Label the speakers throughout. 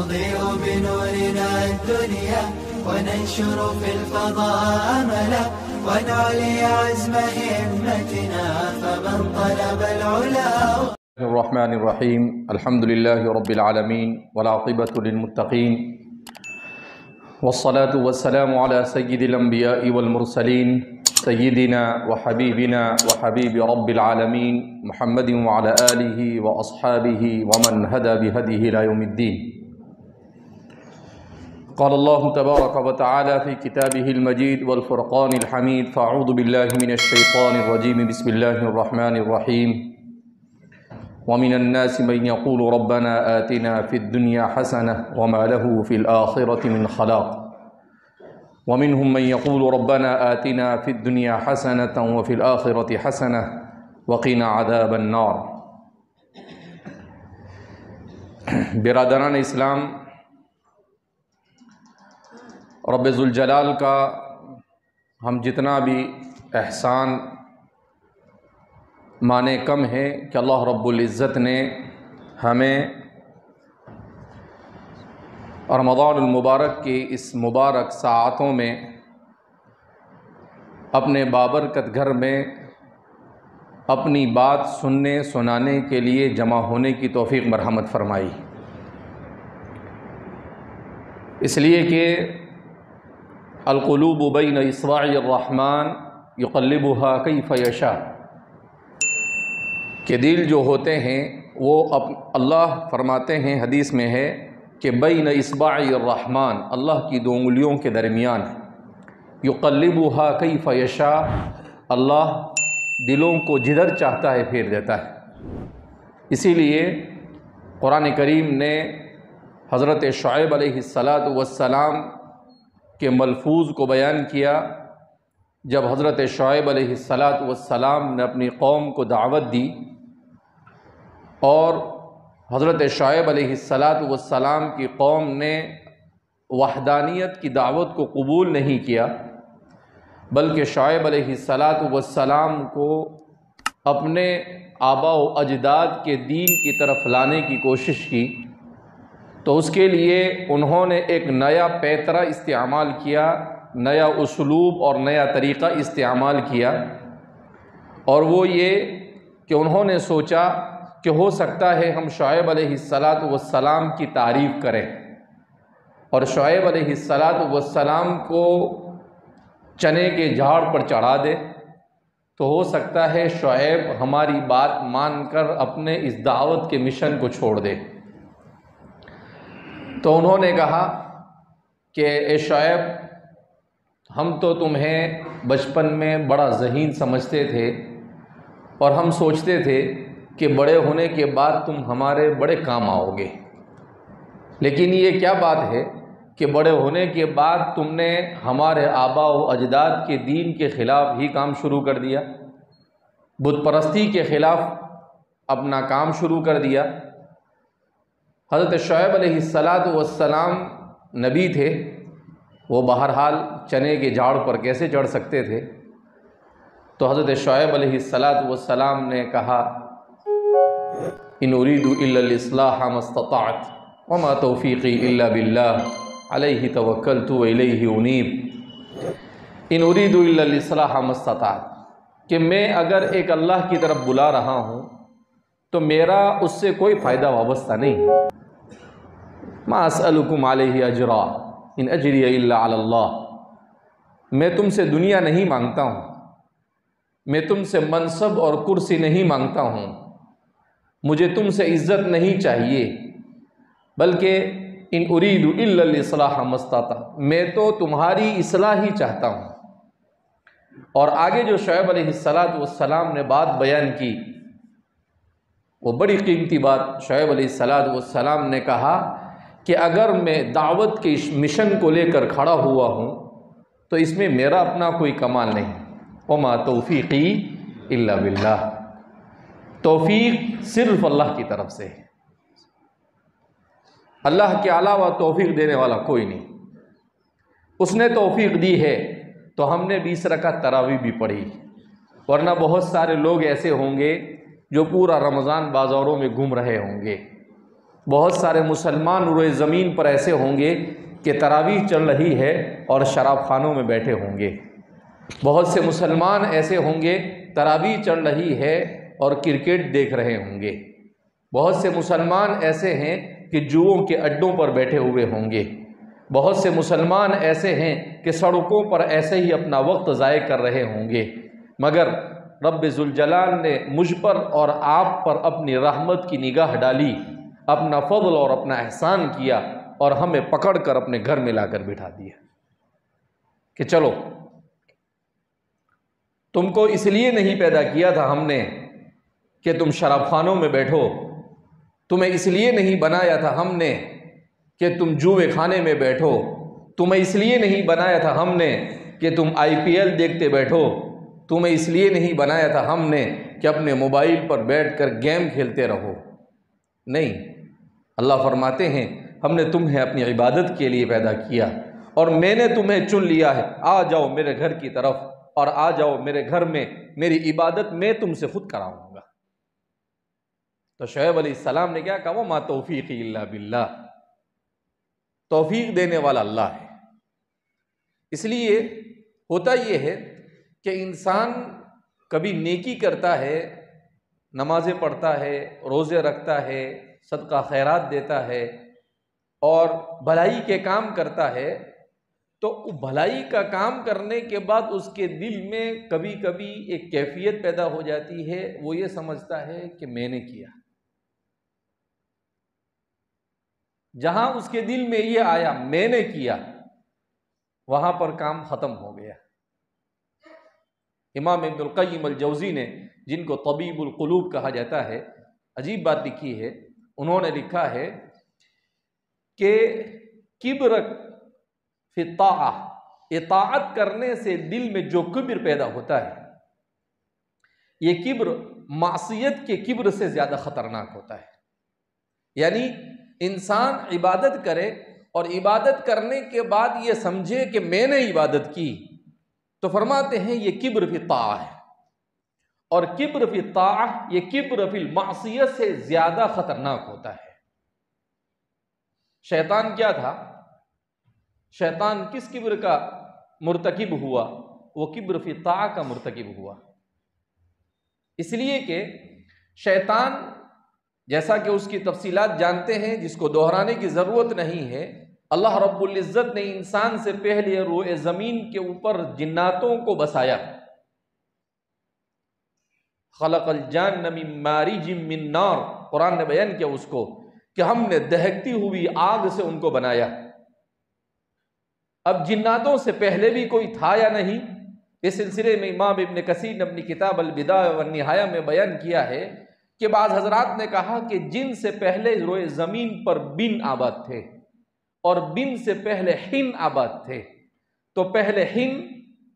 Speaker 1: نضيء بنورنا الدنيا وننشر في الفضاء أملا ونعلي عزم همتنا فمن طلب العلا.
Speaker 2: الرحمن الرحيم. الحمد لله رب العالمين والعاقبة للمتقين والصلاة والسلام على سيد الأنبياء والمرسلين سيدنا وحبيبنا وحبيب رب العالمين محمد وعلى آله وأصحابه ومن هدى بهديه إلى يوم الدين. قال الله تبارك وتعالى في كتابه المجيد والفرقان الحميد فأعوذ بالله من الشيطان الرجيم بسم الله الرحمن الرحيم. ومن الناس من يقول ربنا آتنا في الدنيا حسنة وما له في الآخرة من خلاق ومنهم من يقول ربنا آتنا في الدنيا حسنة وفي الآخرة حسنة وقنا عذاب النار. برادران اسلام، رب ذوالجلال کا ہم جتنا بھی احسان مانے کم ہے کہ اللہ رب العزت نے ہمیں رمضان المبارک کی اس مبارک ساعتوں میں اپنے بابرکت گھر میں اپنی بات سننے سنانے کے لیے جمع ہونے کی توفیق مرحمت فرمائی. اس لیے کہ القلوب بین اصبع الرحمن یقلبها کیف یشاء، کہ دل جو ہوتے ہیں وہ اللہ فرماتے ہیں، حدیث میں ہے کہ بین اصبع الرحمن، اللہ کی دو انگلیوں کے درمیان ہے. یقلبها کیف یشاء، اللہ دلوں کو جدھر چاہتا ہے پھیر دیتا ہے. اسی لیے قرآن کریم نے حضرت شعیب علیہ السلام کے ملفوظ کو بیان کیا. جب حضرت شعیب علیہ السلام نے اپنی قوم کو دعوت دی اور حضرت شعیب علیہ السلام کی قوم نے وحدانیت کی دعوت کو قبول نہیں کیا، بلکہ شعیب علیہ السلام کو اپنے آباء و اجداد کے دین کی طرف لانے کی کوشش کی، تو اس کے لیے انہوں نے ایک نیا پیترا استعمال کیا، نیا اسلوب اور نیا طریقہ استعمال کیا. اور وہ یہ کہ انہوں نے سوچا کہ ہو سکتا ہے ہم شعیب علیہ السلام کی تعریف کریں اور شعیب علیہ السلام کو چنے کے جھاڑ پر چڑھا دے، تو ہو سکتا ہے شعیب ہماری بات مان کر اپنے اس دعوت کے مشن کو چھوڑ دے. تو انہوں نے کہا کہ اے شعیب، ہم تو تمہیں بچپن میں بڑا ذہین سمجھتے تھے اور ہم سوچتے تھے کہ بڑے ہونے کے بعد تم ہمارے بڑے کام آؤ گے، لیکن یہ کیا بات ہے کہ بڑے ہونے کے بعد تم نے ہمارے آباء و اجداد کے دین کے خلاف ہی کام شروع کر دیا، بت پرستی کے خلاف اپنا کام شروع کر دیا. حضرت شعیب علیہ السلام نبی تھے، وہ بہرحال چنے کے جھاڑ پر کیسے چڑھ سکتے تھے؟ تو حضرت شعیب علیہ السلام نے کہا ان اريد الا الاصلاح ما استطعت وما توفیقی الا باللہ علیہ توکلت والیہ انیب. ان اريد الا الاصلاح ما استطعت، کہ میں اگر ایک اللہ کی طرف بلا رہا ہوں تو میرا اس سے کوئی فائدہ وابستہ نہیں. ما اسألکم علیہ اجرا ان اجری الا علی اللہ، میں تم سے دنیا نہیں مانگتا ہوں، میں تم سے منصب اور کرسی نہیں مانگتا ہوں، مجھے تم سے عزت نہیں چاہیے، بلکہ ان اريد الا الاصلاح ما استطعت، میں تو تمہاری اصلاح ہی چاہتا ہوں. اور آگے جو شعیب علیہ السلام نے بات بیان کی وہ بڑی قیمتی بات. شعیب علیہ السلام نے کہا کہ اگر میں دعوت کے مشن کو لے کر کھڑا ہوا ہوں تو اس میں میرا اپنا کوئی کمال نہیں. وما توفیقی الا باللہ، توفیق صرف اللہ کی طرف سے ہے، اللہ کے علاوہ توفیق دینے والا کوئی نہیں. اس نے توفیق دی ہے تو ہم نے 20 رکعت تراویح بھی پڑھی، ورنہ بہت سارے لوگ ایسے ہوں گے جو پورا رمضان بازاروں میں گھوم رہے ہوں گے، بہت سارے مسلمان روئے زمین پر ایسے ہوں گے کہ تراویح چل رہی ہے اور شراب خانوں میں بیٹھے ہوں گے. بہت سے مسلمان ایسے ہوں گے تراویح چل رہی ہے اور کرکٹ دیکھ رہے ہوں گے. بہت سے مسلمان ایسے ہیں کہ جوؤں کے اڈوں پر بیٹھے ہوئے ہوں گے. بہت سے مسلمان ایسے ہیں کہ سڑکوں پر ایسے ہی اپنا وقت ضائع کر رہے ہوں گے. مگر رب ذوالجلال نے مجھ پر اور آپ پر اپنی رحمت کی نگاہ ڈالی، اپنا فضل اور اپنا احسان کیا اور ہمیں پکڑ کر اپنے گھر میں لا کر بٹھا دیا کہ چلو، تم کو اس لیے نہیں پیدا کیا تھا ہم نے کہ تم شراب خانوں میں بیٹھو، تمہیں اس لیے نہیں بنایا تھا ہم نے کہ تم جوئے خانے میں بیٹھو، تمہیں اس لیے نہیں بنایا تھا ہم نے کہ تم IPL دیکھتے بیٹھو، تمہیں اس لیے نہیں بنایا تھا ہم نے کہ اپنے موبائل پر بیٹھ کر گیم کھیلتے رہو. نہیں، اللہ فرماتے ہیں ہم نے تمہیں اپنی عبادت کے لیے پیدا کیا اور میں نے تمہیں چن لیا ہے. آ جاؤ میرے گھر کی طرف اور آ جاؤ میرے گھر میں، میری عبادت میں تم سے خود کراؤں گا. تو شعیب علیہ السلام نے کیا کہا؟ وَمَا تَوْفِيقِي إِلَّا بِاللَّهِ، توفیق دینے والا اللہ ہے. اس لیے ہوتا یہ ہے کہ انسان کبھی نیکی کرتا ہے، نمازیں پڑھتا ہے، روزے رکھتا ہے، صدقہ خیرات دیتا ہے اور بھلائی کے کام کرتا ہے، تو بھلائی کا کام کرنے کے بعد اس کے دل میں کبھی کبھی ایک کیفیت پیدا ہو جاتی ہے، وہ یہ سمجھتا ہے کہ میں نے کیا. جہاں اس کے دل میں یہ آیا میں نے کیا، وہاں پر کام ختم ہو گیا. امام ابن القیم الجوزی نے، جن کو طبیب القلوب کہا جاتا ہے، عجیب بات لکھی ہے. انہوں نے لکھا ہے کہ کبر فی الطاعہ، اطاعت کرنے سے دل میں جو کبر پیدا ہوتا ہے، یہ کبر معصیت کے کبر سے زیادہ خطرناک ہوتا ہے. یعنی انسان عبادت کرے اور عبادت کرنے کے بعد یہ سمجھے کہ میں نے عبادت کی، تو فرماتے ہیں یہ کبر فی الطاعہ ہے. اور کبر فی الطاعہ، یہ کبر فی المعصیت سے زیادہ خطرناک ہوتا ہے. شیطان کیا تھا؟ شیطان کس کبر کا مرتکب ہوا؟ وہ کبر فی الطاعہ کا مرتکب ہوا. اس لیے کہ شیطان، جیسا کہ اس کی تفصیلات جانتے ہیں جس کو دہرانے کی ضرورت نہیں ہے، اللہ رب العزت نے انسان سے پہلے روئے زمین کے اوپر جناتوں کو بسایا. خلق الجان من مارج من نار، قرآن نے بیان کیا اس کو کہ ہم نے دہکتی ہوئی آگ سے ان کو بنایا. اب جناتوں سے پہلے بھی کوئی تھا یا نہیں؟ اس سلسلے میں امام ابن کثیر نے اپنی کتاب البدایہ والنہایہ میں بیان کیا ہے کہ بعض حضرات نے کہا کہ جن سے پہلے روئے زمین پر بن آباد تھے اور بن سے پہلے ہن آباد تھے. تو پہلے ہن،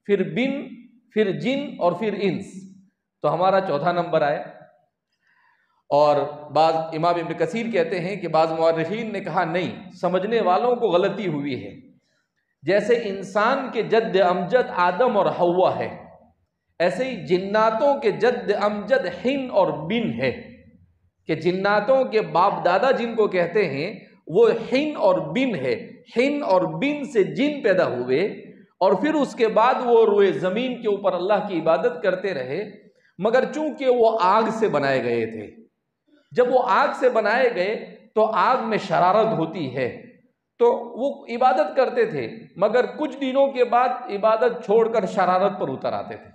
Speaker 2: پھر بن، پھر جن اور پھر انس، تو ہمارا چوتھا نمبر آیا. اور بعض امام ابن کثیر کہتے ہیں کہ بعض مورخین نے کہا نہیں، سمجھنے والوں کو غلطی ہوئی ہے. جیسے انسان کے جد امجد آدم اور حوا ہے، ایسے ہی جناتوں کے جد امجد ہن اور بن ہے، کہ جناتوں کے باپ دادا جن کو کہتے ہیں وہ ہن اور بن ہے. ہن اور بن سے جن پیدا ہوئے اور پھر اس کے بعد وہ روئے زمین کے اوپر اللہ کی عبادت کرتے رہے. مگر چونکہ وہ آگ سے بنائے گئے تھے، جب وہ آگ سے بنائے گئے تو آگ میں شرارت ہوتی ہے، تو وہ عبادت کرتے تھے، مگر کچھ دنوں کے بعد عبادت چھوڑ کر شرارت پر اتر آتے تھے.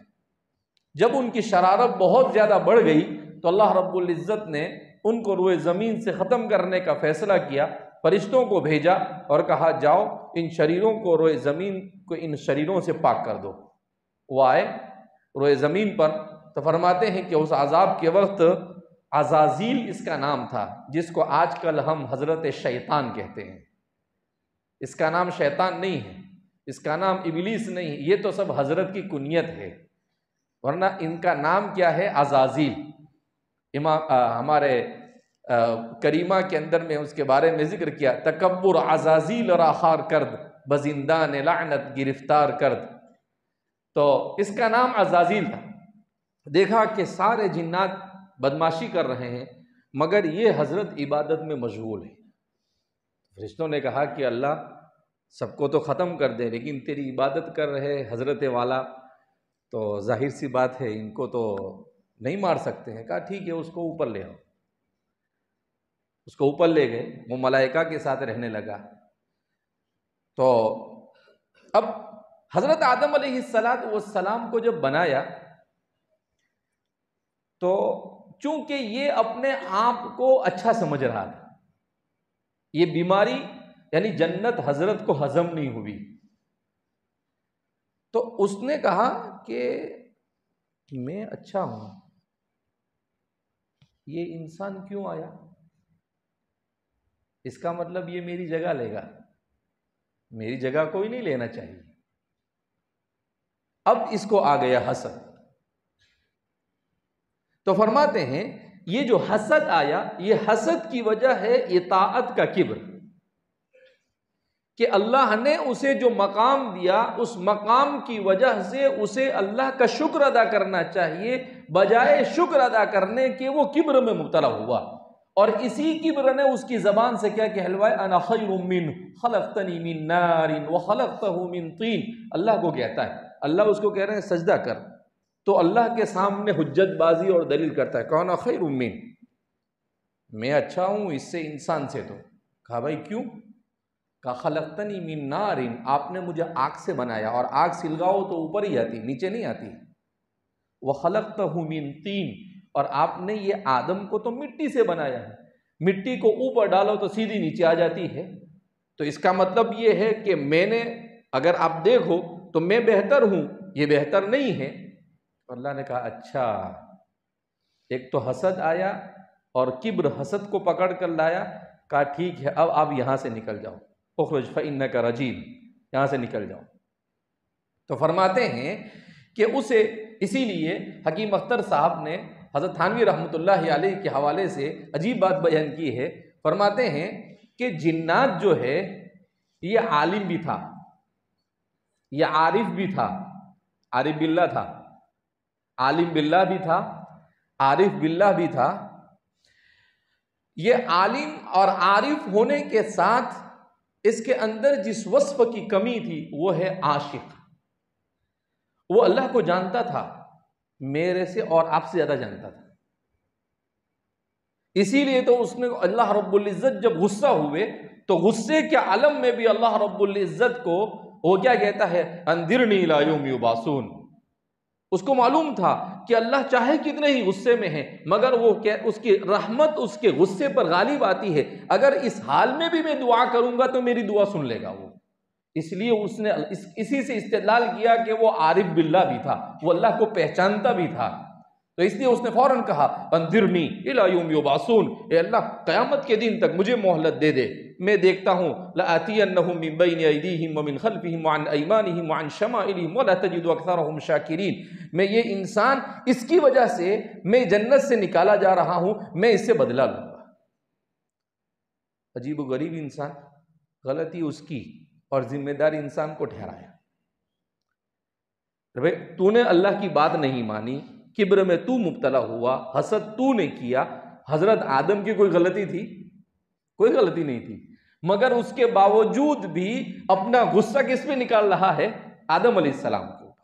Speaker 2: جب ان کی شرارت بہت زیادہ بڑھ گئی تو اللہ رب العزت نے ان کو روئے زمین سے ختم کرنے کا فیصلہ کیا. فرشتوں کو بھیجا اور کہا جاؤ ان شریروں کو، روئے زمین کو ان شریروں سے پاک کر دو. وہ آئے روئے زمین پر تو فرماتے ہیں کہ اس عذاب کے وقت عزازیل اس کا نام تھا، جس کو آج کل ہم حضرت شیطان کہتے ہیں. اس کا نام شیطان نہیں ہے، اس کا نام ابلیس نہیں، یہ تو سب حضرت کی کنیت ہے، ورنہ ان کا نام کیا ہے؟ عزازیل. ہمارے کریمہ کے اندر میں اس کے بارے میں ذکر کیا، تکبر عزازیل را خار کرد، بزندان لعنت گرفتار کرد. تو اس کا نام عزازیل تھا. دیکھا کہ سارے جنات بدماشی کر رہے ہیں مگر یہ حضرت عبادت میں مشغول ہے۔ فرشتوں نے کہا کہ اللہ سب کو تو ختم کر دے، لیکن تیری عبادت کر رہے حضرت والا تو ظاہر سی بات ہے ان کو تو نہیں مار سکتے ہیں۔ کہا ٹھیک ہے، اس کو اوپر لے آؤ۔ اس کو اوپر لے گئے، وہ ملائکہ کے ساتھ رہنے لگا۔ تو اب حضرت آدم علیہ السلام کو جب بنایا تو چونکہ یہ اپنے آپ کو اچھا سمجھ رہا تھا، یہ بیماری یعنی جنت حضرت کو ہضم نہیں ہوئی، تو اس نے کہا کہ میں اچھا ہوں، یہ انسان کیوں آیا؟ اس کا مطلب یہ میری جگہ لے گا، میری جگہ کوئی نہیں لینا چاہیے۔ اب اس کو آ گیا حسد۔ تو فرماتے ہیں یہ جو حسد آیا، یہ حسد کی وجہ ہے اطاعت کا کبر، کہ اللہ نے اسے جو مقام دیا اس مقام کی وجہ سے اسے اللہ کا شکر ادا کرنا چاہیے، بجائے شکر ادا کرنے کے وہ کبر میں مبتلا ہوا، اور اسی کبر نے اس کی زبان سے کیا کہلوائے، انا خیر منہ خلقتنی من نار وخلقتہ من طین۔ اللہ کو کہتا ہے، اللہ اس کو کہہ رہے ہیں سجدہ کر، تو اللہ کے سامنے حجت بازی اور دلیل کرتا ہے، کہنا خیر منہ، میں اچھا ہوں اس سے انسان سے۔ تو کہا بھائی کیوں؟ کہا خلقتنی من نار، آپ نے مجھے آگ سے بنایا، اور آگ سلگاؤ تو اوپر ہی آتی، نیچے نہیں آتی، وخلقتہ من طین، اور آپ نے یہ آدم کو تو مٹی سے بنایا ہے، مٹی کو اوپر ڈالو تو سیدھی نیچے آ جاتی ہے، تو اس کا مطلب یہ ہے کہ میں نے، اگر آپ دیکھو تو میں بہتر ہوں، یہ بہتر نہیں ہے۔ اللہ نے کہا اچھا، ایک تو حسد آیا اور کبر حسد کو پکڑ کر لایا، کہا ٹھیک ہے اب آپ یہاں سے نکل جاؤ، اخرج فإنک رجیم، یہاں سے نکل جاؤ۔ تو فرماتے ہیں کہ اسے، اسی لیے حکیم اختر صاحب نے حضرت تھانوی رحمۃ اللہ علیہ کے حوالے سے عجیب بات بیان کی ہے، فرماتے ہیں کہ جنات جو ہے یہ عالم بھی تھا، یہ عارف بھی تھا، عارف باللہ تھا، عالم باللہ بھی تھا، عارف باللہ بھی تھا۔ یہ عالم اور عارف ہونے کے ساتھ اس کے اندر جس وصف کی کمی تھی وہ ہے عاشق۔ وہ اللہ کو جانتا تھا، میرے سے اور آپ سے زیادہ جانتا تھا، اسی لیے تو اس نے اللہ رب العزت جب غصہ ہوئے تو غصے کے عالم میں بھی اللہ رب العزت کو وہ کیا کہتا ہے، انذرنی الی یوم یبعثون۔ اس کو معلوم تھا کہ اللہ چاہے کتنے ہی غصے میں ہیں مگر وہ اس کی رحمت اس کے غصے پر غالب آتی ہے، اگر اس حال میں بھی میں دعا کروں گا تو میری دعا سن لے گا وہ۔ اس لیے اس نے اسی سے استدلال کیا کہ وہ عارف باللہ بھی تھا، وہ اللہ کو پہچانتا بھی تھا، تو اس لیے اس نے فوراً کہا انذرنی الی یوم یبعثون، اے اللہ قیامت کے دن تک مجھے مہلت دے دے، میں دیکھتا ہوں لآتینہم من بین ایدیہم ومن خلفہم وعن ایمانہم وعن شمائلہم ولا تجد اکثرہم شاکرین۔ میں یہ انسان اس کی وجہ سے میں جنت سے نکالا جا رہا ہوں، میں اس سے بدلہ لوں گا۔ عجیب و غریب انسان، غلطی اس کی اور ذمہ دار انسان کو ٹھہرایا۔ بھئی تو نے اللہ کی بات نہیں مانی، کبر میں تو مبتلا ہوا، حسد تو نے کیا۔ حضرت آدم کی کوئی غلطی تھی؟ کوئی غلطی نہیں تھی، مگر اس کے باوجود بھی اپنا غصہ کس پہ نکال رہا ہے؟ آدم علیہ السلام کے اوپر،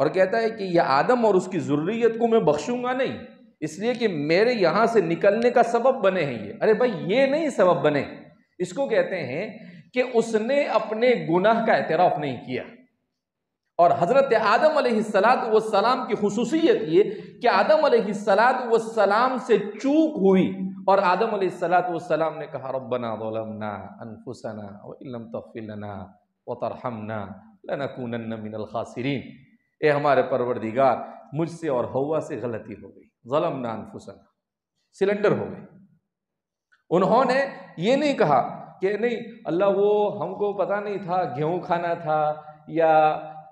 Speaker 2: اور کہتا ہے کہ یہ آدم اور اس کی ذریت کو میں بخشوں گا نہیں، اس لیے کہ میرے یہاں سے نکلنے کا سبب بنے ہیں یہ۔ ارے بھائی یہ نہیں سبب بنے، اس کو کہتے ہیں کہ اس نے اپنے گناہ کا اعتراف نہیں کیا۔ اور حضرت آدم علیہ السلام کی خصوصیت یہ کہ آدم علیہ السلام سے چوک ہوئی، اور آدم علیہ السلام نے کہا ربنا ظلمنا انفسنا وان لم تغفر لنا وترحمنا لنکونن من الخاسرین۔ اے ہمارے پروردگار، مجھ سے اور حوا سے غلطی ہو گئی، ظلمنا انفسنا، سلنڈر ہو گئے۔ انہوں نے یہ نہیں کہا کہ نہیں اللہ وہ ہم کو پتہ نہیں تھا گیہوں کھانا تھا یا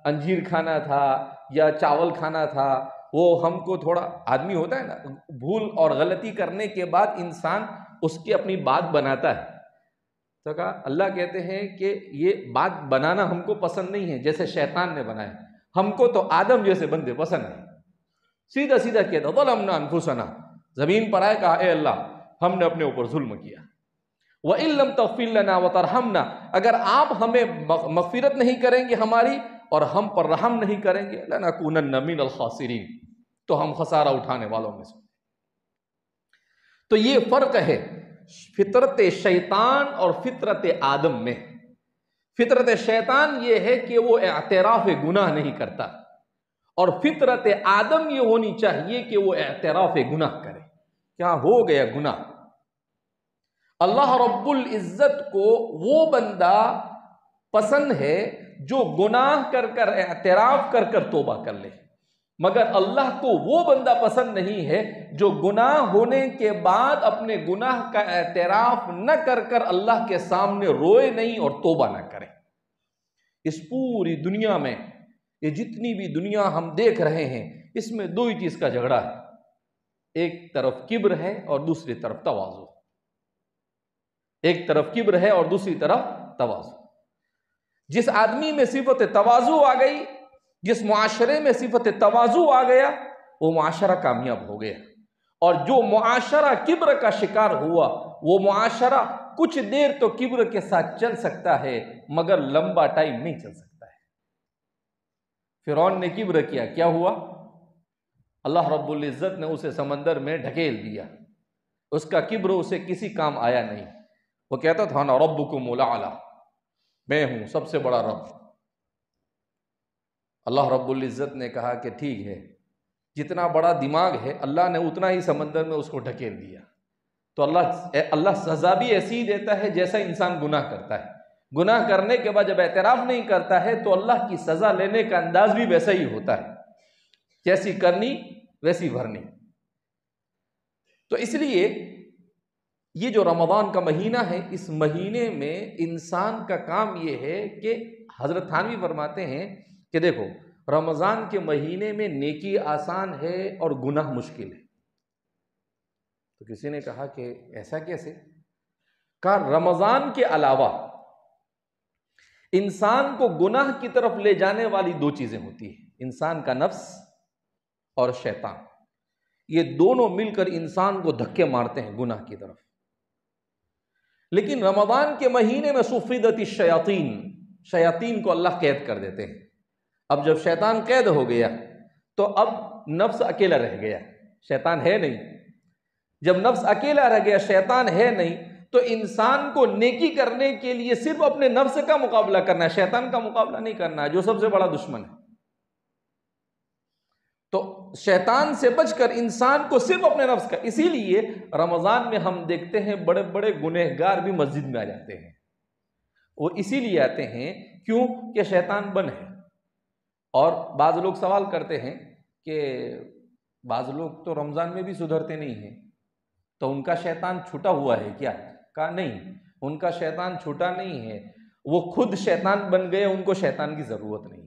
Speaker 2: انجیر کھانا تھا یا چاول کھانا تھا، وہ ہم کو تھوڑا، آدمی ہوتا ہے نا بھول اور غلطی کرنے کے بعد انسان اس کی اپنی بات بناتا ہے، تو کہا اللہ کہتے ہیں کہ یہ بات بنانا ہم کو پسند نہیں ہے جیسے شیطان نے بنایا، ہم کو تو آدم جیسے بندے پسند ہیں۔ سیدھا سیدھا کہتا ظلمنا انفسنا، زمین پر آئے کہا اے اللہ ہم نے اپنے اوپر ظلم کیا. وَإِن لَّمْ تَغْفِرْ لَنَا وَتَرْحَمْنَا، اگر آپ ہمیں مغفرت نہیں کریں گے ہماری اور ہم پر رحم نہیں کریں گے، لَنَكُونَنَّ مِنَ الْخَاسِرِينَ، تو ہم خسارہ اٹھانے والوں میں سے. تو یہ فرق ہے فطرت شیطان اور فطرت آدم میں. فطرت شیطان یہ ہے کہ وہ اعتراف گناہ نہیں کرتا، اور فطرت آدم یہ ہونی چاہیے کہ وہ اعتراف گناہ کرے. کیا ہو گیا گناہ؟ اللہ رب العزت کو وہ بندہ پسند ہے جو گناہ کر کر اعتراف کر کر توبہ کر لے، مگر اللہ کو وہ بندہ پسند نہیں ہے جو گناہ ہونے کے بعد اپنے گناہ کا اعتراف نہ کر کر اللہ کے سامنے روئے نہیں اور توبہ نہ کرے. اس پوری دنیا میں یہ جتنی بھی دنیا ہم دیکھ رہے ہیں، اس میں دو ہی چیز کا جھگڑا ہے. ایک طرف کبر ہے اور دوسری طرف تواضع. ایک طرف کبر ہے اور دوسری طرف تواضع. جس آدمی میں صفت تواضع آ گئی، جس معاشرے میں صفت تواضع آ گیا، وہ معاشرہ کامیاب ہو گیا. اور جو معاشرہ کبر کا شکار ہوا، وہ معاشرہ کچھ دیر تو کبر کے ساتھ چل سکتا ہے مگر لمبا ٹائم نہیں چل سکتا ہے. فرعون نے کبر کیا، کیا ہوا؟ اللہ رب العزت نے اسے سمندر میں ڈھکیل دیا. اس کا کبر اسے کسی کام آیا نہیں. وہ کہتا تھا نا ربکم الاعلی، میں ہوں سب سے بڑا رب. اللہ رب العزت نے کہا کہ ٹھیک ہے، جتنا بڑا دماغ ہے اللہ نے اتنا ہی سمندر میں اس کو ڈھکیل دیا. تو اللہ سزا بھی ایسی ہی دیتا ہے جیسا انسان گناہ کرتا ہے. گناہ کرنے کے بعد جب اعتراف نہیں کرتا ہے تو اللہ کی سزا لینے کا انداز بھی ویسا ہی ہوتا ہے، جیسی کرنی ویسی بھرنی. تو اس لیے یہ جو رمضان کا مہینہ ہے، اس مہینے میں انسان کا کام یہ ہے کہ حضرت تھانوی فرماتے ہیں کہ دیکھو، رمضان کے مہینے میں نیکی آسان ہے اور گناہ مشکل ہے. تو کسی نے کہا کہ ایسا کیسے؟ کہا رمضان کے علاوہ انسان کو گناہ کی طرف لے جانے والی دو چیزیں ہوتی ہیں، انسان کا نفس اور شیطان. یہ دونوں مل کر انسان کو دھکے مارتے ہیں گناہ کی طرف. لیکن رمضان کے مہینے میں صفدت الشیاطین، شیاطین کو اللہ قید کر دیتے ہیں. اب جب شیطان قید ہو گیا تو اب نفس اکیلا رہ گیا، شیطان ہے نہیں. جب نفس اکیلا رہ گیا، شیطان ہے نہیں، تو انسان کو نیکی کرنے کے لیے صرف اپنے نفس کا مقابلہ کرنا ہے، شیطان کا مقابلہ نہیں کرنا ہے جو سب سے بڑا دشمن ہے. تو شیطان سے بچ کر انسان کو صرف اپنے نفس کا. اسی لیے رمضان میں ہم دیکھتے ہیں بڑے بڑے گنہگار بھی مسجد میں آ جاتے ہیں. وہ اسی لیے آتے ہیں کیوں کہ شیطان بن ہے. اور بعض لوگ سوال کرتے ہیں کہ بعض لوگ تو رمضان میں بھی سدھرتے نہیں ہیں، تو ان کا شیطان چھوٹا ہوا ہے کیا؟ کہا نہیں، ان کا شیطان چھوٹا نہیں ہے، وہ خود شیطان بن گئے، ان کو شیطان کی ضرورت نہیں.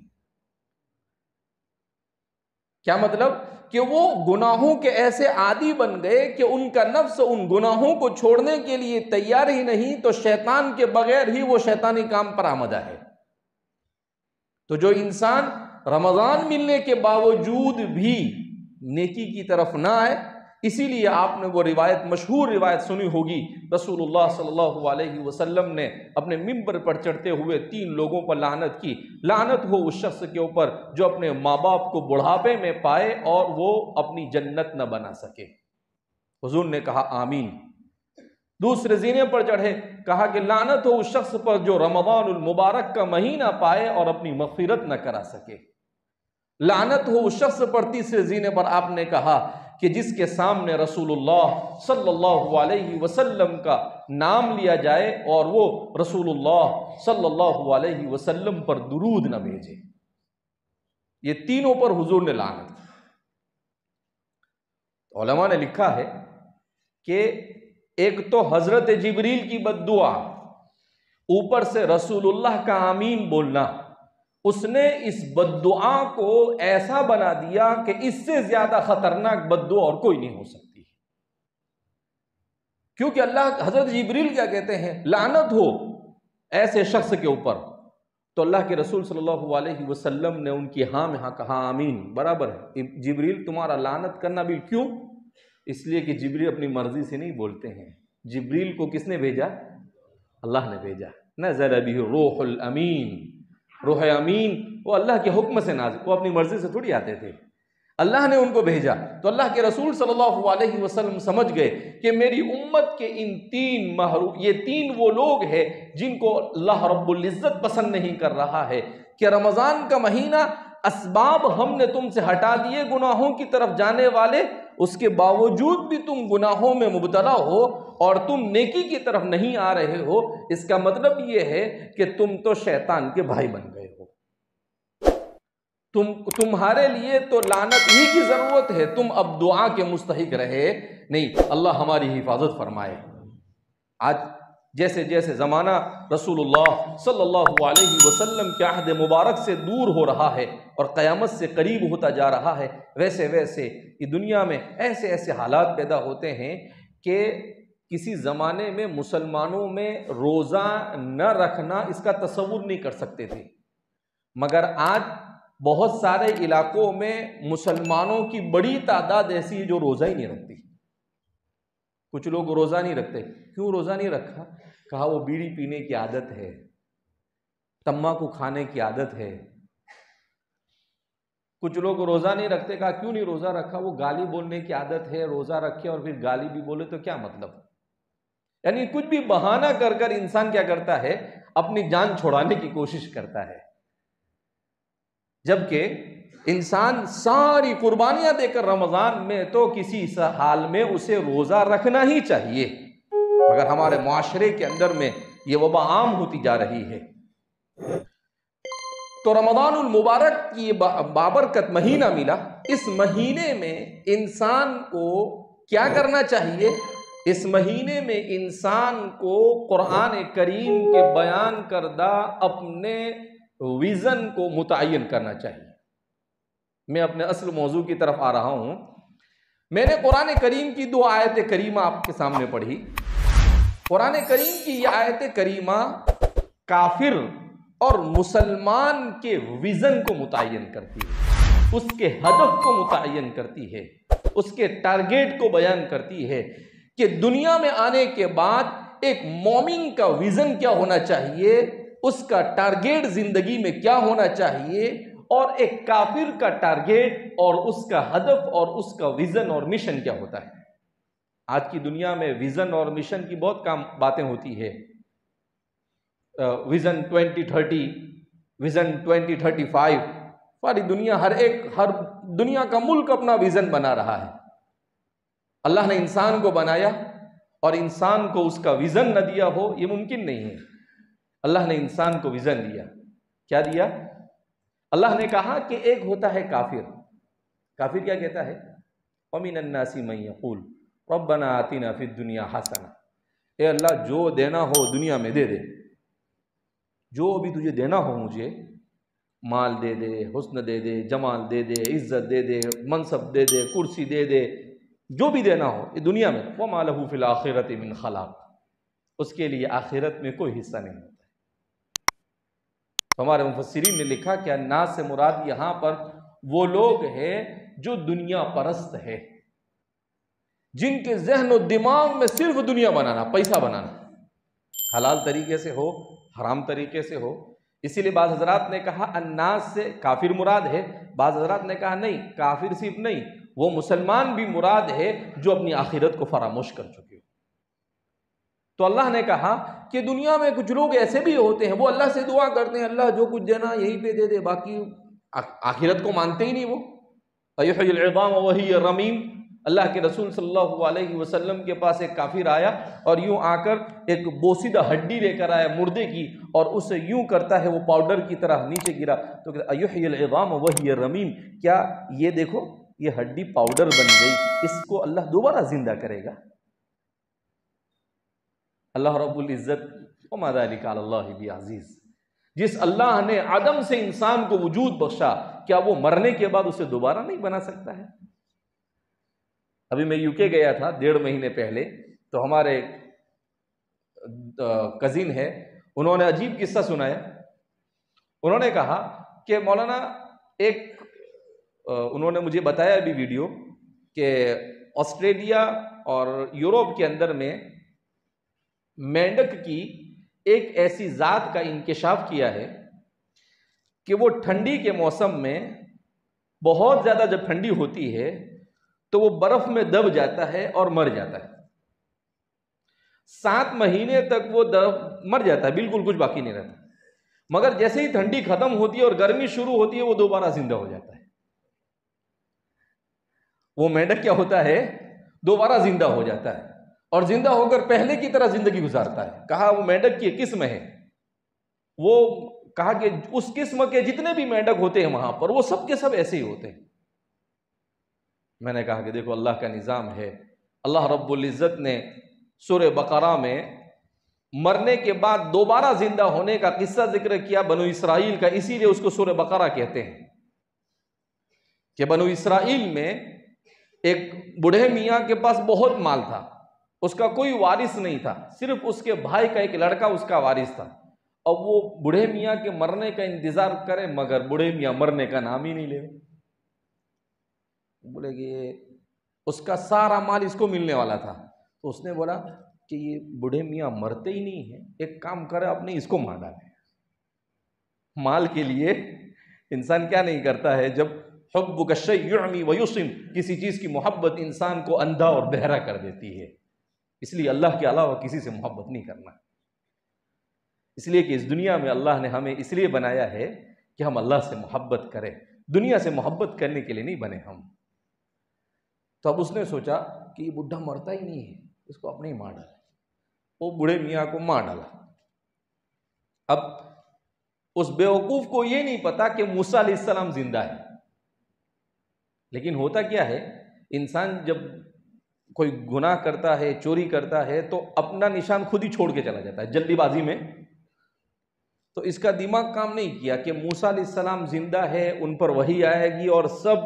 Speaker 2: کیا مطلب؟ کہ وہ گناہوں کے ایسے عادی بن گئے کہ ان کا نفس ان گناہوں کو چھوڑنے کے لیے تیار ہی نہیں، تو شیطان کے بغیر ہی وہ شیطانی کام پر آمدہ ہے. تو جو انسان رمضان ملنے کے باوجود بھی نیکی کی طرف نہ آئے، اسی لیے آپ نے وہ روایت، مشہور روایت سنی ہوگی، رسول اللہ صلی اللہ علیہ وسلم نے اپنے منبر پر چڑھتے ہوئے 3 لوگوں پر لعنت کی. لعنت ہو اس شخص کے اوپر جو اپنے ماں باپ کو بڑھاپے میں پائے اور وہ اپنی جنت نہ بنا سکے. حضور نے کہا آمین. دوسرے زینے پر چڑھے، کہا کہ لعنت ہو اس شخص پر جو رمضان المبارک کا مہینہ پائے اور اپنی مغفرت نہ کرا سکے. لعنت ہو اس شخص پر تیسرے زینے پر آپ نے کہا کہ جس کے سامنے رسول اللہ صلی اللہ علیہ وسلم کا نام لیا جائے اور وہ رسول اللہ صلی اللہ علیہ وسلم پر درود نہ بھیجے. یہ تینوں پر حضور نے لعنت کی. علماء نے لکھا ہے کہ ایک تو حضرت جبریل کی بد دعا، اوپر سے رسول اللہ کا آمین بولنا، اس نے اس بد دعا کو ایسا بنا دیا کہ اس سے زیادہ خطرناک بد دعا اور کوئی نہیں ہو سکتی. کیونکہ اللہ، حضرت جبریل کیا کہتے ہیں؟ لعنت ہو ایسے شخص کے اوپر. تو اللہ کے رسول صلی اللہ علیہ وسلم نے ان کی ہاں میں ہاں کہا آمین، برابر ہے. جبریل تمہارا لعنت کرنا بھی کیوں؟ اس لیے کہ جبریل اپنی مرضی سے نہیں بولتے ہیں. جبریل کو کس نے بھیجا؟ اللہ نے بھیجا. نزل به الروح الامین. روح امین وہ اللہ کے حکم سے نازل، وہ اپنی مرضی سے تھوڑی آتے تھے، اللہ نے ان کو بھیجا. تو اللہ کے رسول صلی اللہ علیہ وسلم سمجھ گئے کہ میری امت کے ان یہ تین وہ لوگ ہیں جن کو اللہ رب العزت پسند نہیں کر رہا ہے، کہ رمضان کا مہینہ اسباب ہم نے تم سے ہٹا دیے گناہوں کی طرف جانے والے، اس کے باوجود بھی تم گناہوں میں مبتلا ہو اور تم نیکی کی طرف نہیں آ رہے ہو. اس کا مطلب یہ ہے کہ تم تو شیطان کے بھائی بن گئے ہو. تمہارے لیے تو لعنت ہی کی ضرورت ہے، تم اب دعا کے مستحق رہے نہیں. اللہ ہماری حفاظت فرمائے. آج جیسے جیسے زمانہ رسول اللہ صلی اللہ علیہ وسلم کے عہد مبارک سے دور ہو رہا ہے اور قیامت سے قریب ہوتا جا رہا ہے، ویسے ویسے یہ دنیا میں ایسے ایسے حالات پیدا ہوتے ہیں کہ کسی زمانے میں مسلمانوں میں روزہ نہ رکھنا اس کا تصور نہیں کر سکتے تھے، مگر آج بہت سارے علاقوں میں مسلمانوں کی بڑی تعداد ایسی ہے جو روزہ ہی نہیں رکھتی. کچھ لوگ روزہ نہیں رکھتے. کیوں روزہ نہیں رکھا؟ کہا وہ بیڑی پینے کی عادت ہے، تمباکو کھانے کی عادت ہے. کچھ لوگ روزہ نہیں رکھتے. کہا کیوں نہیں روزہ رکھا؟ وہ گالی بولنے کی عادت ہے، روزہ رکھے اور پھر گالی بھی بولے تو کیا مطلب؟ یعنی کچھ بھی بہانہ کر کر انسان کیا کرتا ہے؟ اپنی جان چھڑانے کی کوشش کرتا ہے، جبکہ انسان ساری قربانیاں دے کر رمضان میں تو کسی حال میں اسے روزہ رکھنا ہی چاہیے. مگر ہمارے معاشرے کے اندر میں یہ وبا عام ہوتی جا رہی ہے. تو رمضان المبارک کی بابرکت مہینہ ملا. اس مہینے میں انسان کو کیا کرنا چاہیے؟ اس مہینے میں انسان کو قرآن کریم کے بیان کردہ اپنے ویژن کو متعین کرنا چاہیے. میں اپنے اصل موضوع کی طرف آ رہا ہوں. میں نے قرآن کریم کی 2 آیت کریمہ آپ کے سامنے پڑھی. قرآن کریم کی یہ آیت کریمہ کافر اور مسلمان کے ویژن کو متعین کرتی ہے، اس کے ہدف کو متعین کرتی ہے، اس کے ٹارگیٹ کو بیان کرتی ہے کہ دنیا میں آنے کے بعد ایک مومن کا ویژن کیا ہونا چاہیے، اس کا ٹارگیٹ زندگی میں کیا ہونا چاہیے، اور ایک کافر کا ٹارگیٹ اور اس کا ہدف اور اس کا ویژن اور مشن کیا ہوتا ہے. آج کی دنیا میں ویژن اور مشن کی بہت باتیں ہوتی ہے. ویژن 2030، ویژن 2035، ساری دنیا ہر دنیا کا ملک اپنا ویژن بنا رہا ہے. اللہ نے انسان کو بنایا اور انسان کو اس کا ویژن نہ دیا ہو، یہ ممکن نہیں ہے. اللہ نے انسان کو ویژن دیا. کیا دیا؟ اللہ نے کہا کہ ایک ہوتا ہے کافر. کافر کیا کہتا ہے؟ وَمِنَ النَّاسِ مَن يَقُولُ رَبَّنَا آتِنَا فِي الدُّنْيَا حَسَنَةً. اے اللہ جو دینا ہو دنیا میں دے دے، جو بھی تجھے دینا ہو مجھے، مال دے دے، حسن دے دے، جمال دے دے، عزت دے دے، منصب دے دے، کرسی دے دے، جو بھی دینا ہو یہ دنیا میں. وَمَا لَهُ فِي الْآخِرَةِ مِنْ خَلَاقٍ. اس کے لیے آخرت میں کوئی حصہ نہیں ہوتا. ہمارے مفسرین نے لکھا کہ الناس سے مراد یہاں پر وہ لوگ ہیں جو دنیا پرست ہے، جن کے ذہن و دماغ میں صرف دنیا بنانا، پیسہ بنانا، حلال طریقے سے ہو، حرام طریقے سے ہو. اسی لیے بعض حضرات نے کہا الناس سے کافر مراد ہے، بعض حضرات نے کہا نہیں، کافر صرف نہیں، وہ مسلمان بھی مراد ہے جو اپنی آخرت کو فراموش کر چکے ہو. تو اللہ نے کہا کہ دنیا میں کچھ لوگ ایسے بھی ہوتے ہیں، وہ اللہ سے دعا کرتے ہیں اللہ جو کچھ دینا یہی پہ دے دے، باقی آخرت کو مانتے ہی نہیں. وہ اَيُحْيِي الْعِظَامَ وَهِيَ رَمِيمٌ. اللہ کے رسول صلی اللہ علیہ وسلم کے پاس ایک کافر آیا اور یوں آ کر ایک بوسیدہ ہڈی لے کر آیا مردے کی، اور اسے یوں کرتا ہے وہ پاؤڈر کی طرح نیچے گرا. تو کہتا اَيُحْيِي الْعِظَامَ وَهِيَ رَمِيمٌ. کیا یہ دیکھو یہ ہڈی پاؤڈر بن گئی، اس کو اللہ دوبارہ زندہ کرے گا؟ اللہ رب العزت وَمَا ذَلِكَ عَلَى اللَّهِ بِعَزِيزٍ. جس اللہ نے عدم سے انسان کو وجود بخشا، کیا وہ مرنے کے بعد اسے دوبارہ نہیں بنا سکتا ہے؟ ابھی میں UK گیا تھا 1.5 مہینے پہلے، تو ہمارے کزن ہے، انہوں نے عجیب قصہ سنایا. انہوں نے کہا کہ مولانا انہوں نے مجھے بتایا ابھی ویڈیو کہ آسٹریلیا اور یورپ کے اندر میں مینڈک کی ایک ایسی ذات کا انکشاف کیا ہے کہ وہ ٹھنڈی کے موسم میں بہت زیادہ جب ٹھنڈی ہوتی ہے تو وہ برف میں دب جاتا ہے اور مر جاتا ہے. 7 مہینے تک وہ مر جاتا ہے، بالکل کچھ باقی نہیں رہتا. مگر جیسے ہی ٹھنڈی ختم ہوتی ہے اور گرمی شروع ہوتی ہے وہ دوبارہ زندہ ہو جاتا ہے. وہ مینڈک کیا ہوتا ہے؟ دوبارہ زندہ ہو جاتا ہے اور زندہ ہو کر پہلے کی طرح زندگی گزارتا ہے. کہا وہ مینڈک کی قسم ہے. وہ کہا کہ اس قسم کے جتنے بھی مینڈک ہوتے ہیں وہاں پر وہ سب کے سب ایسے ہی ہوتے ہیں. میں نے کہا کہ دیکھو اللہ کا نظام ہے. اللہ رب العزت نے سورہ بقرہ میں مرنے کے بعد دوبارہ زندہ ہونے کا قصہ ذکر کیا بنو اسرائیل کا، اسی لیے اس کو سورہ بقرہ کہتے ہیں کہ بنو اسرائیل میں ایک بوڑھے میاں کے پاس بہت مال تھا، اس کا کوئی وارث نہیں تھا، صرف اس کے بھائی کا ایک لڑکا اس کا وارث تھا. اب وہ بوڑھے میاں کے مرنے کا انتظار کرے مگر بوڑھے میاں مرنے کا نام ہی نہیں لے. بولے کہ اس کا سارا مال اس کو ملنے والا تھا. تو اس نے بولا کہ یہ بوڑھے میاں مرتے ہی نہیں ہیں، ایک کام کرے اپنے اس کو مار ڈالے. مال کے لیے انسان کیا نہیں کرتا ہے؟ جب حبک الشیء یعمی ویصم، کسی چیز کی محبت انسان کو اندھا اور بہرا کر دیتی ہے. اس لیے اللہ کے علاوہ کسی سے محبت نہیں کرنا. اس لیے کہ اس دنیا میں اللہ نے ہمیں اس لیے بنایا ہے کہ ہم اللہ سے محبت کریں، دنیا سے محبت کرنے کے لیے نہیں بنے ہم. تو اب اس نے سوچا کہ یہ بڈھا مرتا ہی نہیں ہے، اس کو اپنے ہی مار ڈالا. وہ بوڑھے میاں کو مار ڈالا. اب اس بیوقوف کو یہ نہیں پتا کہ موسیٰ علیہ السلام زندہ ہے. لیکن ہوتا کیا ہے، انسان جب کوئی گناہ کرتا ہے، چوری کرتا ہے، تو اپنا نشان خود ہی چھوڑ کے چلا جاتا ہے جلدی بازی میں. تو اس کا دماغ کام نہیں کیا کہ موسیٰ علیہ السلام زندہ ہے، ان پر وحی آئے گی اور سب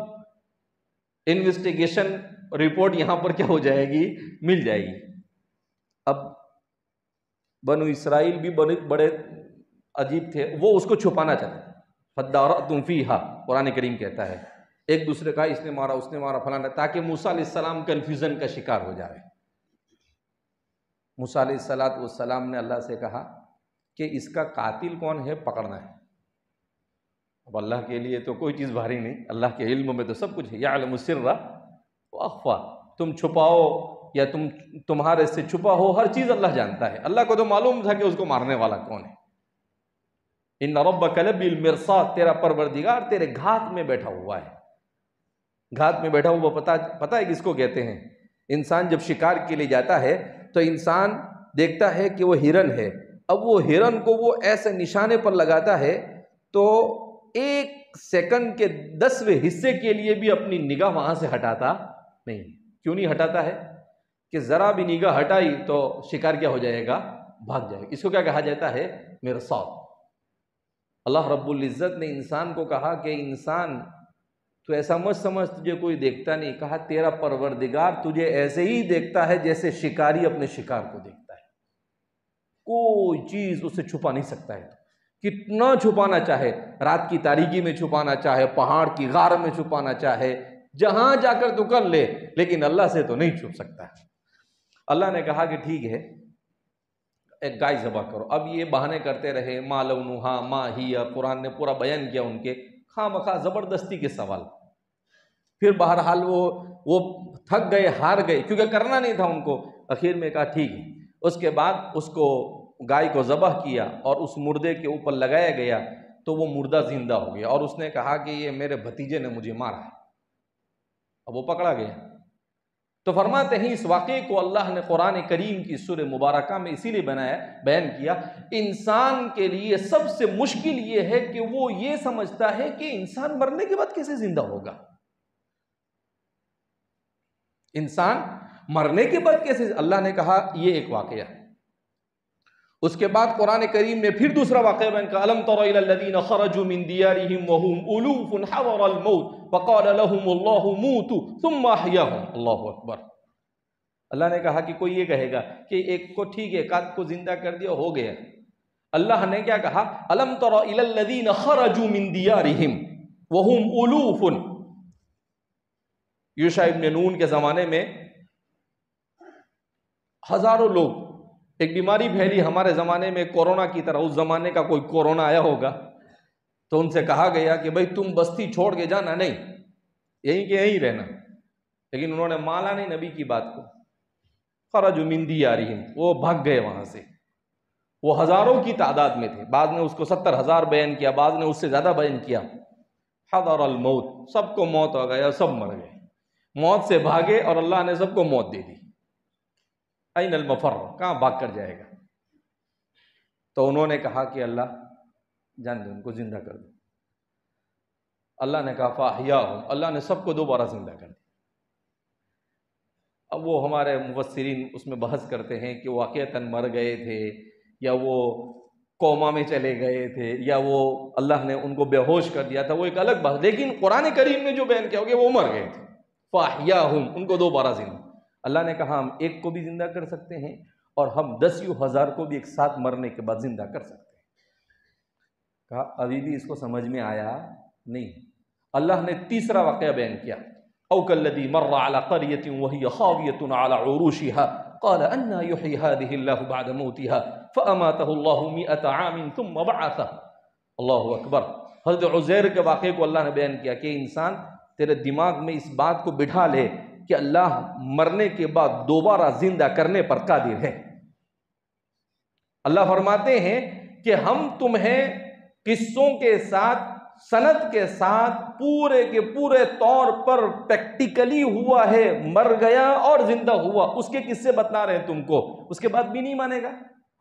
Speaker 2: انویسٹیگیشن رپورٹ یہاں پر کیا ہو جائے گی، مل جائے گی. اب بنو اسرائیل بھی بڑے عجیب تھے، وہ اس کو چھپانا چاہتے. فَدَّارَأْتُمْ فِيهَا قرآن کریم کہتا ہے، ایک دوسرے کا اس نے مارا اس نے مارا فلانا، تاکہ موسیٰ علیہ السلام کنفیوژن کا شکار ہو جائے. موسیٰ علیہ السلام نے اللہ سے کہا کہ اس کا قاتل کون ہے، پکڑنا ہے. اب اللہ کے لیے تو کوئی چیز بھاری نہیں، اللہ کے علم میں تو سب کچھ ہے. یعلم السر واخفی، تم چھپاؤ یا تمہارے سے چھپا ہو، ہر چیز اللہ جانتا ہے. اللہ کو تو معلوم تھا کہ اس کو مارنے والا کون ہے. ان ربک لبالمرصاد، تیرا پروردگار تیرے گھات میں بیٹھا ہوا ہے. گھات میں بیٹھا ہوا پتہ ہے کس کو کہتے ہیں؟ انسان جب شکار کے لیے جاتا ہے تو انسان دیکھتا ہے کہ وہ ہرن ہے. اب وہ ہرن کو وہ ایسے نشانے پر لگاتا ہے تو 1 سیکنڈ کے 10ویں حصے کے لیے بھی اپنی نگاہ وہاں سے ہٹاتا نہیں. کیوں نہیں ہٹاتا ہے؟ کہ ذرا بھی نگاہ ہٹائی تو شکار کیا ہو جائے گا، بھاگ جائے گا. اس کو کیا کہا جاتا ہے؟ مرصاد. اللہ رب العزت نے انسان کو کہا کہ انسان تو ایسا مت سمجھ تجھے کوئی دیکھتا نہیں. کہا تیرا پروردگار تجھے ایسے ہی دیکھتا ہے جیسے شکاری اپنے شکار کو دیکھتا ہے. کوئی چیز اسے چھپا نہیں سکتا ہے. کتنا چھپانا چاہے، رات کی تاریکی میں چھپانا چاہے، پہاڑ کی غار میں چھپانا چاہے، جہاں جا کر تو کر لے، لیکن اللہ سے تو نہیں چھپ سکتا. اللہ نے کہا کہ ٹھیک ہے ایک گائے ذبح کرو. اب یہ بہانے کرتے رہے، ما لونھا ما ہی، قرآن نے پورا بیان کیا ان کے خواہ مخواہ زبردستی کے سوال. پھر بہرحال وہ تھک گئے، ہار گئے، کیونکہ کرنا نہیں تھا ان کو. اخیر میں کہا ٹھیک ہے. اس کے بعد اس کو گائے کو ذبح کیا اور اس مردے کے اوپر لگایا گیا تو وہ مردہ زندہ ہو گیا. اور اس نے کہا کہ یہ میرے بھتیجے نے مجھے مارا ہے. اب وہ پکڑا گیا. تو فرماتے ہیں اس واقعے کو اللہ نے قرآن کریم کی سورہ مبارکہ میں اسی لیے بیان کیا. انسان کے لیے سب سے مشکل یہ ہے کہ وہ یہ سمجھتا ہے کہ انسان مرنے کے بعد کیسے زندہ ہوگا. انسان مرنے کے بعد کیسے؟ اللہ نے کہا یہ ایک واقعہ ہے. اس کے بعد قرآن کریم نے پھر دوسرا واقعہ بیان کیا. الم تر الی الذین خرجوا من دیارہم وهم الوف حضر الموت فقال لهم اللہ موتوا ثم احیاهم. اللہ اکبر. اللہ نے کہا کہ کوئی یہ کہے گا کہ ایک کو ٹھیک ہے، ایک آدھ کو زندہ کر دیا ہو گیا. اللہ نے کیا کہا؟ الم تر الی الذین خرجوا من دیارہم وهم الوف یوشع ابن نون کے زمانے میں ہزاروں لوگ، ایک بیماری پھیلی ہمارے زمانے میں کورونا کی طرح، اس زمانے کا کوئی کورونا آیا ہوگا، تو ان سے کہا گیا کہ بھائی تم بستی چھوڑ کے جانا نہیں، یہیں کہ یہیں رہنا، لیکن انہوں نے مانا نہیں نبی کی بات کو. خرجوا من دیارہم، وہ بھاگ گئے وہاں سے. وہ ہزاروں کی تعداد میں تھے، بعض نے اس کو 70,000 بیان کیا، بعض نے اس سے زیادہ بیان کیا. حضر الموت، سب کو موت ہو گیا، سب مر گئے، موت سے بھاگے اور اللہ نے سب کو موت دے دی. این المفر، کہاں بھاگ کر جائے گا؟ تو انہوں نے کہا کہ اللہ جان دے، ان کو زندہ کر دو. اللہ نے کہا فاحیاہم، اللہ نے سب کو دوبارہ زندہ کر دیا. اب وہ ہمارے مفسرین اس میں بحث کرتے ہیں کہ واقعتاً مر گئے تھے، یا وہ کوما میں چلے گئے تھے، یا وہ اللہ نے ان کو بے ہوش کر دیا تھا، وہ ایک الگ بات. لیکن قرآن کریم نے جو بیان کیا ہوگا وہ مر گئے تھے. فاحیاہم، ان کو دوبارہ زندہ. اللہ نے کہا ہم ایک کو بھی زندہ کر سکتے ہیں، اور ہم 10,000 کو بھی ایک ساتھ مرنے کے بعد زندہ کر سکتے ہیں. کہا ابھی بھی اس کو سمجھ میں آیا نہیں. اللہ نے تیسرا واقعہ بیان کیا. او کالذی مر علی قریۃ وہی خاویۃ علی عروشها قال انا یحیی هذه اللہ بعد موتها فاماته اللہ 100 عام ثم بعثه. اللہ اکبر. حضرت عزیر کے واقعے کو اللہ نے بیان کیا کہ انسان تیرے دماغ میں اس بات کو بٹھا لے کہ اللہ مرنے کے بعد دوبارہ زندہ کرنے پر قادر ہے. اللہ فرماتے ہیں کہ ہم تمہیں قصوں کے ساتھ، سند کے ساتھ، پورے کے پورے طور پر پریکٹیکلی ہوا ہے، مر گیا اور زندہ ہوا، اس کے قصے بتلا رہے ہیں تم کو. اس کے بعد بھی نہیں مانے گا.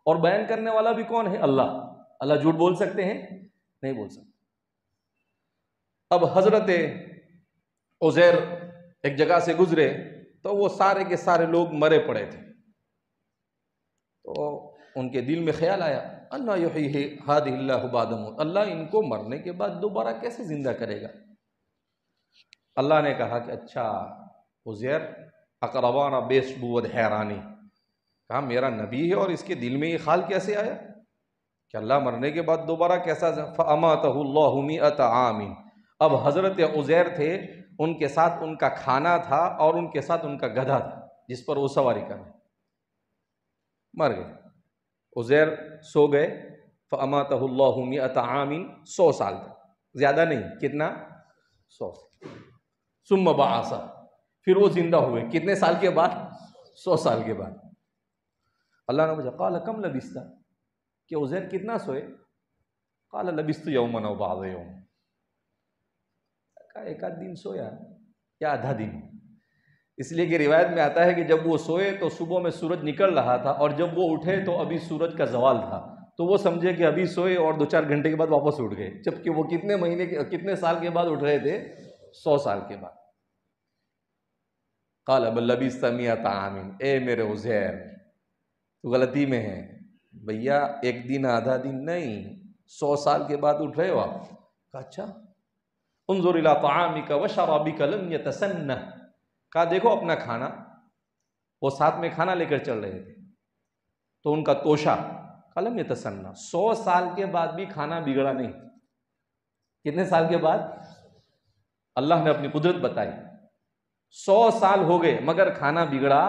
Speaker 2: اور بیان کرنے والا بھی کون ہے؟ اللہ. اللہ جھوٹ بول سکتے ہیں؟ نہیں بول سکتے. اب حضرت عزیر ایک جگہ سے گزرے تو وہ سارے کے سارے لوگ مرے پڑے تھے. تو ان کے دل میں خیال آیا انا یحیی ہذہ اللہ بعد موت، اللہ ان کو مرنے کے بعد دوبارہ کیسے زندہ کرے گا؟ اللہ نے کہا کہ اچھا عزیر، اقربانا بیش بود حیرانی. کہا میرا نبی ہے اور اس کے دل میں یہ خیال کیسے آیا کہ اللہ مرنے کے بعد دوبارہ کیسا؟ فاماتہ اللہ 100 عام. اب حضرت عزیر تھے، ان کے ساتھ ان کا کھانا تھا اور ان کے ساتھ ان کا گدھا تھا جس پر وہ سواری کر رہے، مر گئے. عزیر سو گئے. فاماتہ اللہ 100 عام، 100 سال تک، زیادہ نہیں. کتنا؟ 100. ثم بعث، پھر وہ زندہ ہوئے. کتنے سال کے بعد؟ 100 سال کے بعد. اللہ نے مجھے قال کم لبثت، کہ عزیر کتنا سوئے؟ قال لبثت یوما او بعض یوم، کہا ایک آدھ دن سویا یا آدھا دن. اس لیے کہ روایت میں آتا ہے کہ جب وہ سوئے تو صبح میں سورج نکل رہا تھا، اور جب وہ اٹھے تو ابھی سورج کا زوال تھا. تو وہ سمجھے کہ ابھی سوئے اور 2-4 گھنٹے کے بعد واپس اٹھ گئے، جبکہ وہ کتنے مہینے کتنے سال کے بعد اٹھ رہے تھے؟ 100 سال کے بعد. قال بل لبثت 100 عام، اے میرے عزیر تو غلطی میں ہے بھیا، ایک دن آدھا دن نہیں، 100 سال کے بعد اٹھ رہے ہو آپ. کہا اچھا. انظر الى طعامک وشرابک لم یتسنہ، کہا دیکھو اپنا کھانا. وہ ساتھ میں کھانا لے کر چل رہے تھے تو ان کا توشہ لم یتسنہ، 100 سال کے بعد بھی کھانا بگڑا نہیں. کتنے سال کے بعد؟ اللہ نے اپنی قدرت بتائی. 100 سال ہو گئے مگر کھانا بگڑا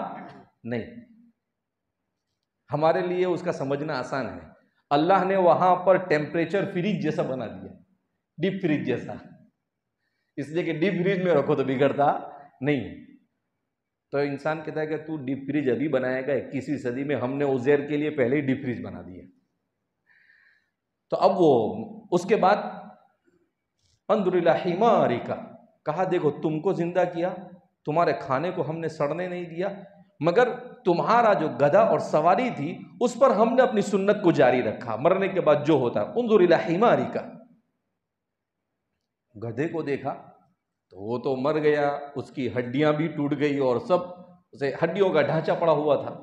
Speaker 2: نہیں. ہمارے لیے اس کا سمجھنا آسان ہے. اللہ نے وہاں پر ٹیمپریچر فریج جیسا بنا دیا، ڈیپ فریج جیسا، اس لیے کہ ڈیپ فریج میں رکھو تو بگڑتا نہیں. تو انسان کہتا ہے کہ تو ڈیپ فریج ابھی بنائے گا 21ویں صدی میں؟ ہم نے عزیر کے لیے پہلے ہی ڈیپ فریج بنا دیا. تو اب وہ اس کے بعد انظر الی حمارک، کہا دیکھو تم کو زندہ کیا، تمہارے کھانے کو ہم نے سڑنے نہیں دیا، مگر تمہارا جو گدھا اور سواری تھی اس پر ہم نے اپنی سنت کو جاری رکھا، مرنے کے بعد جو ہوتا. انظر الی حمارک، گدھے کو دیکھا تو وہ تو مر گیا، اس کی ہڈیاں بھی ٹوٹ گئی اور سب اسے ہڈیوں کا ڈھانچہ پڑا ہوا تھا.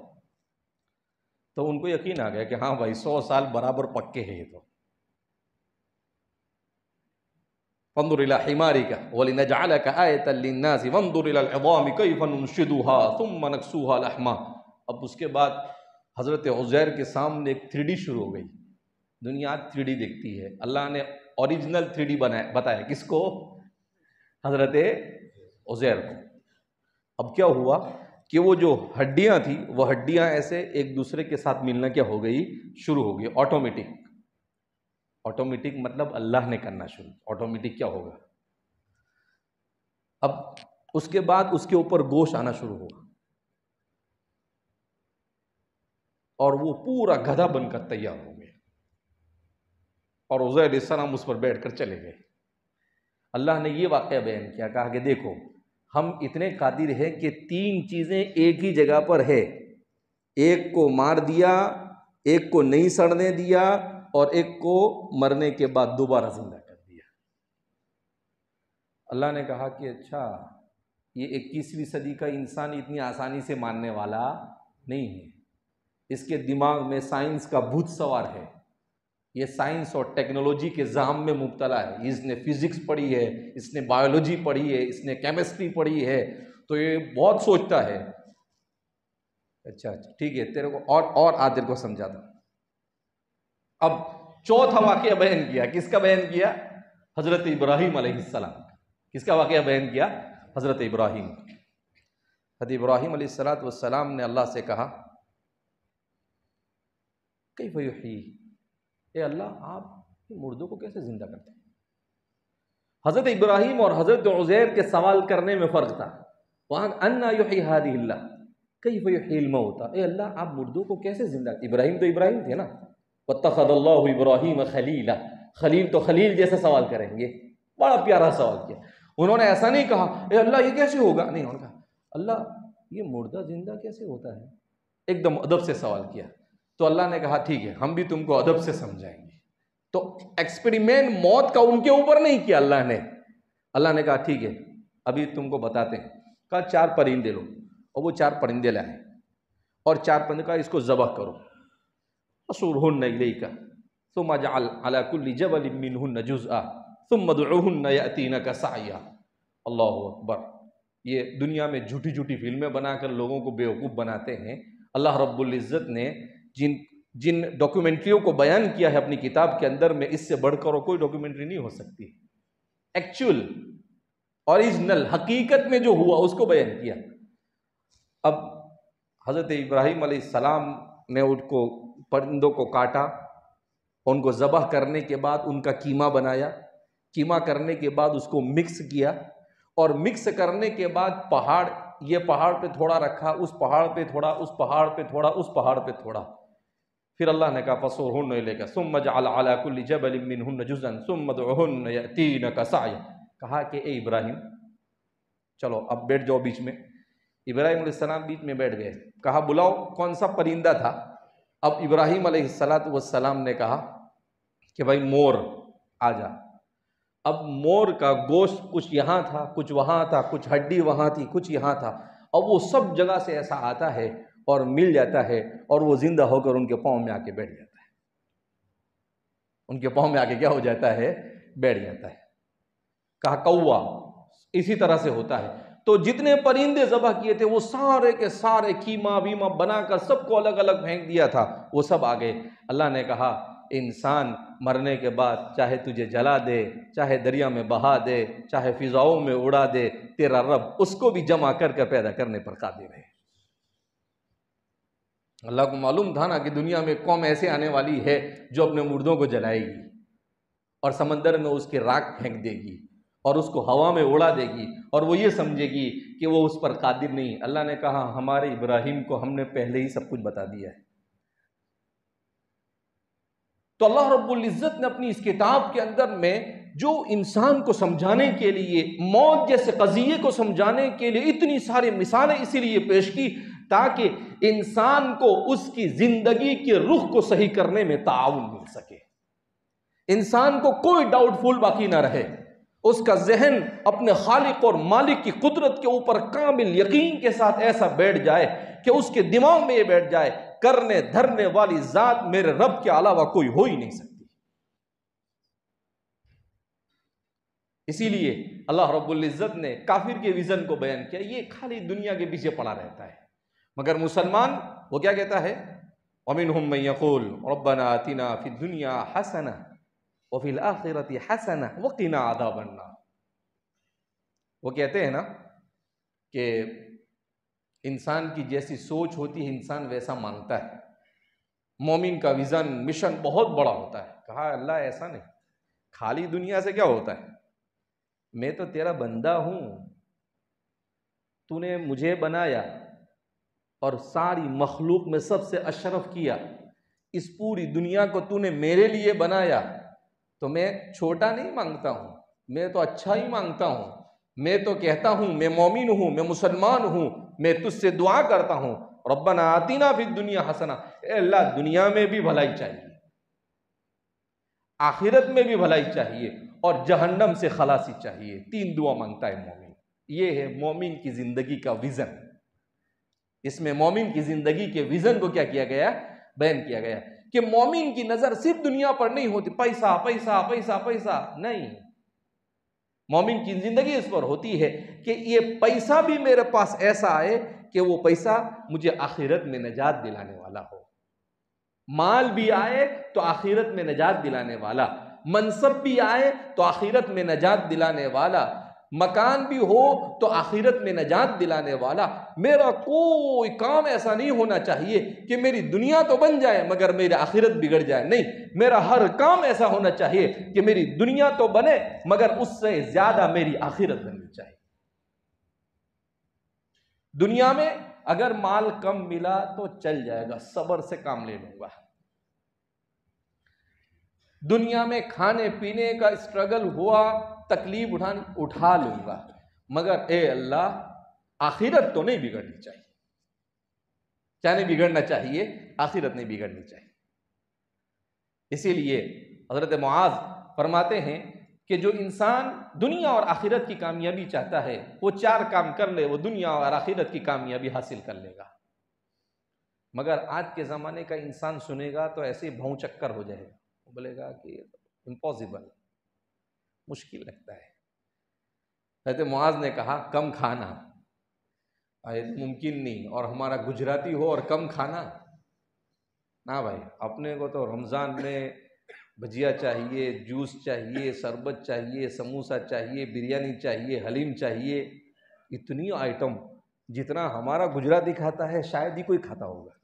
Speaker 2: تو ان کو یقین آ گیا کہ ہاں بھائی 100 سال برابر پکے ہیں یہ تو. فانظر الى حمارك ولنجعلك آية للناس وانظر الى العظام كيف ننشدها ثم نكسوها لحما. اب اس کے بعد حضرت عزیر کے سامنے ایک 3D شروع ہو گئی. دنیا 3D دیکھتی ہے، اللہ نے اوریجنل 3D بتایا. کس کو؟ حضرت عزیر کو. اب کیا ہوا کہ وہ جو ہڈیاں تھیں وہ ہڈیاں ایسے ایک دوسرے کے ساتھ ملنا کیا ہو گئی، شروع ہو گئی، آٹومیٹک مطلب اللہ نے کرنا شروع، آٹومیٹک کیا ہوگا، اب اس کے بعد اس کے اوپر گوشت آنا شروع ہوا اور وہ پورا گدھا بن کر تیار ہو گیا اور عزیر علیہ السلام اس پر بیٹھ کر چلے گئے۔ اللہ نے یہ واقعہ بیان کیا، کہا کہ دیکھو ہم اتنے قادر ہیں کہ 3 چیزیں ایک ہی جگہ پر ہے، ایک کو مار دیا، ایک کو نہیں سڑنے دیا، اور ایک کو مرنے کے بعد دوبارہ زندہ کر دیا۔ اللہ نے کہا کہ اچھا یہ 21ویں صدی کا انسان اتنی آسانی سے ماننے والا نہیں ہے، اس کے دماغ میں سائنس کا بھوت سوار ہے، یہ سائنس اور ٹیکنالوجی کے زام میں مبتلا ہے، اس نے فزکس پڑھی ہے، اس نے بایولوجی پڑھی ہے، اس نے کیمسٹری پڑھی ہے، تو یہ بہت سوچتا ہے۔ اچھا ٹھیک ہے، تیرے کو اور تیرے کو سمجھاتا ہوں۔ اب چوتھا واقعہ بیان کیا، کس کا بیان کیا؟ حضرت ابراہیم علیہ السلام۔ کس کا واقعہ بیان کیا؟ حضرت ابراہیم۔ حضرت ابراہیم علیہ السلام نے اللہ سے کہا کیف یحیی، اے اللہ آپ مردوں کو کیسے زندہ کرتے ہیں؟ حضرت ابراہیم اور حضرت عزیر کے سوال کرنے میں فرق تھا۔ وہاں انا یحیی ہذہ اللہ کیف یحیی الموتى، اے اللہ آپ مردوں کو کیسے زندہ؟ ابراہیم تو ابراہیم تھے نا، واتخذ اللہ ابراہیم خلیلا، خلیل تو خلیل جیسا سوال کریں گے، بڑا پیارا سوال کیا۔ انہوں نے ایسا نہیں کہا اے اللہ یہ کیسے ہوگا، نہیں، انہوں نے کہا اللہ یہ مردہ زندہ کیسے ہوتا ہے، ایک دم ادب سے سوال کیا۔ تو اللہ نے کہا ٹھیک ہے ہم بھی تم کو ادب سے سمجھائیں گے۔ تو ایکسپیریمنٹ موت کا ان کے اوپر نہیں کیا اللہ نے کہا ٹھیک ہے ابھی تم کو بتاتے ہیں۔ کہا 4 پرندے لو، اور وہ 4 پرندے لائے اور 4 پرندے کا اس کو ذبح کرو، فصورہن الیک ثم اجعل علی کل جبل منہن جزءا ثم ادعوہن یأتینک سعیا۔ اللہ اکبر، یہ دنیا میں جھوٹی جھوٹی فلمیں بنا کر لوگوں کو بیوقوف بناتے ہیں۔ اللہ رب العزت نے جن ڈاکیومنٹریوں کو بیان کیا ہے اپنی کتاب کے اندر میں، اس سے بڑھ کر کوئی ڈاکیومنٹری نہیں ہو سکتی۔ ایکچول اوریجنل حقیقت میں جو ہوا اس کو بیان کیا۔ اب حضرت ابراہیم علیہ السلام نے ان کو پرندوں کو کاٹا، ان کو ذبح کرنے کے بعد ان کا کیما بنایا، کیما کرنے کے بعد اس کو مکس کیا، اور مکس کرنے کے بعد یہ پہاڑ پہ تھوڑا رکھا، اس پہاڑ پہ تھوڑا، اس پہاڑ پہ تھوڑا، اس پہاڑ پہ تھوڑا، پھر اللہ نے کہا فصورہن الیک ثم اجعل علی کل جبل منہن جزءا ثم ادعوہن یأتینک سعیا۔ کہا کہ اے ابراہیم چلو اب بیٹھ جاؤ بیچ میں۔ ابراہیم علیہ السلام بیچ میں بیٹھ گئے، کہا بلاؤ کون سا پرندہ تھا؟ اب ابراہیم علیہ السلام نے کہا کہ بھائی مور آ جا۔ اب مور کا گوشت کچھ یہاں تھا، کچھ وہاں تھا، کچھ ہڈی وہاں تھی، کچھ یہاں تھا، اب وہ سب جگہ سے ایسا آتا ہے اور مل جاتا ہے، اور وہ زندہ ہو کر ان کے پاؤں میں آ کے بیٹھ جاتا ہے، ان کے پاؤں میں آ کے کیا ہو جاتا ہے؟ بیٹھ جاتا ہے۔ کہا کوا، اسی طرح سے ہوتا ہے۔ تو جتنے پرندے ذبح کیے تھے وہ سارے کے سارے کیما ویما بنا کر سب کو الگ الگ پھینک دیا تھا، وہ سب آ گئے۔ اللہ نے کہا انسان مرنے کے بعد چاہے تجھے جلا دے، چاہے دریا میں بہا دے، چاہے فضاؤں میں اڑا دے، تیرا رب اس کو بھی جمع کر کے پیدا کرنے پر قادر ہے۔ اللہ کو معلوم تھا نا کہ دنیا میں قوم ایسے آنے والی ہے جو اپنے مردوں کو جلائے گی اور سمندر میں اس کے راکھ پھینک دے گی اور اس کو ہوا میں اڑا دے گی، اور وہ یہ سمجھے گی کہ وہ اس پر قادر نہیں۔ اللہ نے کہا ہمارے ابراہیم کو ہم نے پہلے ہی سب کچھ بتا دیا ہے۔ تو اللہ رب العزت نے اپنی اس کتاب کے اندر میں جو انسان کو سمجھانے کے لیے، موت جیسے قضیے کو سمجھانے کے لیے اتنی ساری مثالیں اسی لیے پیش کی تاکہ انسان کو اس کی زندگی کے رخ کو صحیح کرنے میں تعاون مل سکے، انسان کو کوئی ڈاؤٹ فل باقی نہ رہے، اس کا ذہن اپنے خالق اور مالک کی قدرت کے اوپر کامل یقین کے ساتھ ایسا بیٹھ جائے کہ اس کے دماغ میں یہ بیٹھ جائے کرنے دھرنے والی ذات میرے رب کے علاوہ کوئی ہو ہی نہیں سکتی۔ اسی لیے اللہ رب العزت نے کافر کے ویژن کو بیان کیا، یہ خالی دنیا کے پیچھے پڑا رہتا ہے، مگر مسلمان وہ کیا کہتا ہے؟ وَمِنْهُمْ مَنْ يَقُولُ رَبَّنَا آتِنَا فِي الدُّنْيَا حَسَنَةً وَفِي الْآخِرَةِ حَسَنَةً وَقِنَا عَذَابَ النَّارِ۔ وہ کہتے ہیں نا کہ انسان کی جیسی سوچ ہوتی ہے انسان ویسا مانگتا ہے۔ مومن کا ویژن مشن بہت بڑا ہوتا ہے۔ کہا اللہ ایسا نہیں، خالی دنیا سے کیا ہوتا ہے، میں تو تیرا بندہ ہوں، تو نے مجھے بنایا اور ساری مخلوق میں سب سے اشرف کیا، اس پوری دنیا کو تو نے میرے لیے بنایا، تو میں چھوٹا نہیں مانگتا ہوں، میں تو اچھا ہی مانگتا ہوں۔ میں تو کہتا ہوں میں مومن ہوں، میں مسلمان ہوں، میں تجھ سے دعا کرتا ہوں ربنا آتنا فی الدنیا حسنہ، اے اللہ دنیا میں بھی بھلائی چاہیے، آخرت میں بھی بھلائی چاہیے، اور جہنم سے خلاصی چاہیے۔ 3 دعا مانگتا ہے مومن۔ یہ ہے مومن کی زندگی کا ویژن۔ اس میں مومن کی زندگی کے ویژن کو کیا کیا گیا، بیان کیا گیا کہ مومن کی نظر صرف دنیا پر نہیں ہوتی، پیسہ پیسہ پیسہ پیسہ نہیں، مومن کی زندگی اس پر ہوتی ہے کہ یہ پیسہ بھی میرے پاس ایسا آئے کہ وہ پیسہ مجھے آخرت میں نجات دلانے والا ہو، مال بھی آئے تو آخرت میں نجات دلانے والا، منصب بھی آئے تو آخرت میں نجات دلانے والا، مکان بھی ہو تو آخرت میں نجات دلانے والا۔ میرا کوئی کام ایسا نہیں ہونا چاہیے کہ میری دنیا تو بن جائے مگر میری آخرت بگڑ جائے، نہیں، میرا ہر کام ایسا ہونا چاہیے کہ میری دنیا تو بنے مگر اس سے زیادہ میری آخرت بننی چاہیے۔ دنیا میں اگر مال کم ملا تو چل جائے گا، صبر سے کام لے لوں گا۔ دنیا میں کھانے پینے کا اسٹرگل ہوا، تکلیف اٹھا لوں گا، مگر اے اللہ آخرت تو نہیں بگڑنی چاہیے۔ کیا نہیں بگڑنا چاہیے؟ آخرت نہیں بگڑنی چاہیے۔ اسی لیے حضرت معاذ فرماتے ہیں کہ جو انسان دنیا اور آخرت کی کامیابی چاہتا ہے وہ 4 کام کر لے، وہ دنیا اور آخرت کی کامیابی حاصل کر لے گا۔ مگر آج کے زمانے کا انسان سنے گا تو ایسے بھوں چکر ہو جائے گا، وہ بولے گا کہ امپاسبل، مشکل لگتا ہے۔ حضرت معاذ نے کہا کم کھانا ممکن نہیں، اور ہمارا گجراتی ہو اور کم کھانا نہ بھائی، اپنے کو تو رمضان میں بھجیا چاہیے، جوس چاہیے، شربت چاہیے، سموسا چاہیے، بریانی چاہیے، حلیم چاہیے، اتنی آئٹم جتنا ہمارا گجراتی کھاتا ہے شاید ہی کوئی کھاتا ہوگا۔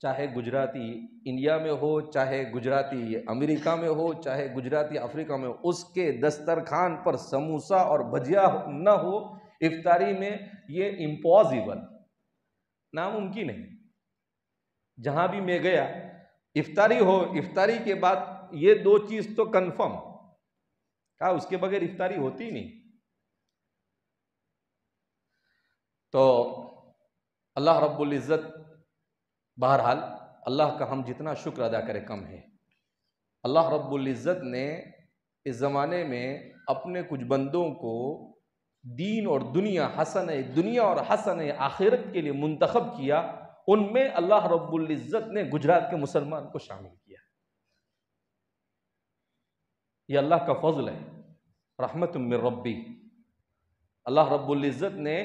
Speaker 2: چاہے گجراتی انڈیا میں ہو، چاہے گجراتی امریکہ میں ہو، چاہے گجراتی افریقہ میں ہو، اس کے دسترخوان پر سموسا اور بھجیا نہ ہو افطاری میں، یہ امپاسبل، ناممکن ہے۔ جہاں بھی میں گیا افطاری ہو، افطاری کے بعد یہ 2 چیز تو کنفرم، کہا اس کے بغیر افطاری ہوتی نہیں۔ تو اللہ رب العزت، بہرحال اللہ کا ہم جتنا شکر ادا کرے کم ہے۔ اللہ رب العزت نے اس زمانے میں اپنے کچھ بندوں کو دین اور دنیا، حسن دنیا اور حسن آخرت کے لیے منتخب کیا، ان میں اللہ رب العزت نے گجرات کے مسلمان کو شامل کیا۔ یہ اللہ کا فضل ہے، رحمت من ربی۔ اللہ رب العزت نے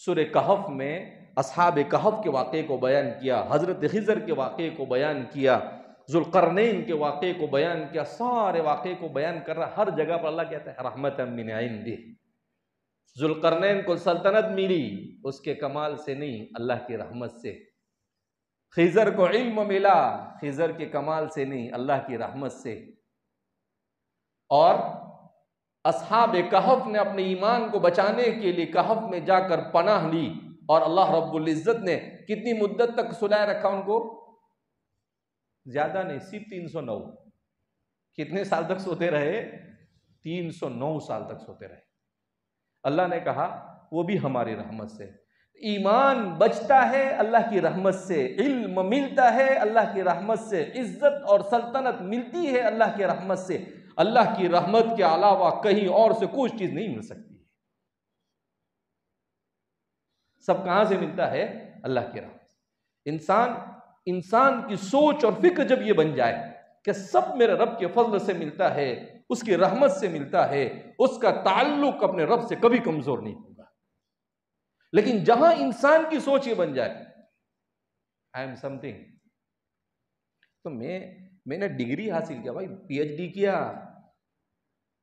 Speaker 2: سورہ کہف میں اصحاب کہف کے واقعے کو بیان کیا، حضرت خضر کے واقعے کو بیان کیا، ذوالقرنین کے واقعے کو بیان کیا، سارے واقعے کو بیان کر رہا۔ ہر جگہ پر اللہ کہتا ہے رحمت من عندہ۔ ذوالقرنین کو سلطنت ملی اس کے کمال سے نہیں، اللہ کی رحمت سے۔ خضر کو علم ملا خضر کے کمال سے نہیں، اللہ کی رحمت سے۔ اور اصحاب کہف نے اپنے ایمان کو بچانے کے لیے کہف میں جا کر پناہ لی، اور اللہ رب العزت نے کتنی مدت تک سلائے رکھا ان کو؟ زیادہ نہیں، صرف 309۔ کتنے سال تک سوتے رہے؟ 309 سال تک سوتے رہے۔ اللہ نے کہا وہ بھی ہماری رحمت سے۔ ایمان بچتا ہے اللہ کی رحمت سے، علم ملتا ہے اللہ کی رحمت سے، عزت اور سلطنت ملتی ہے اللہ کی رحمت سے۔ اللہ کی رحمت کے علاوہ کہیں اور سے کوئی چیز نہیں مل سکتی ہے۔ سب کہاں سے ملتا ہے؟ اللہ کی رحمت۔ انسان کی سوچ اور فکر جب یہ بن جائے کہ سب میرے رب کے فضل سے ملتا ہے، اس کی رحمت سے ملتا ہے، اس کا تعلق اپنے رب سے کبھی کمزور نہیں ہوگا۔ لیکن جہاں انسان کی سوچ یہ بن جائے آئی ایم سم تھنگ، تو میں نے ڈگری حاصل کیا بھائی، پی ایچ ڈی کیا،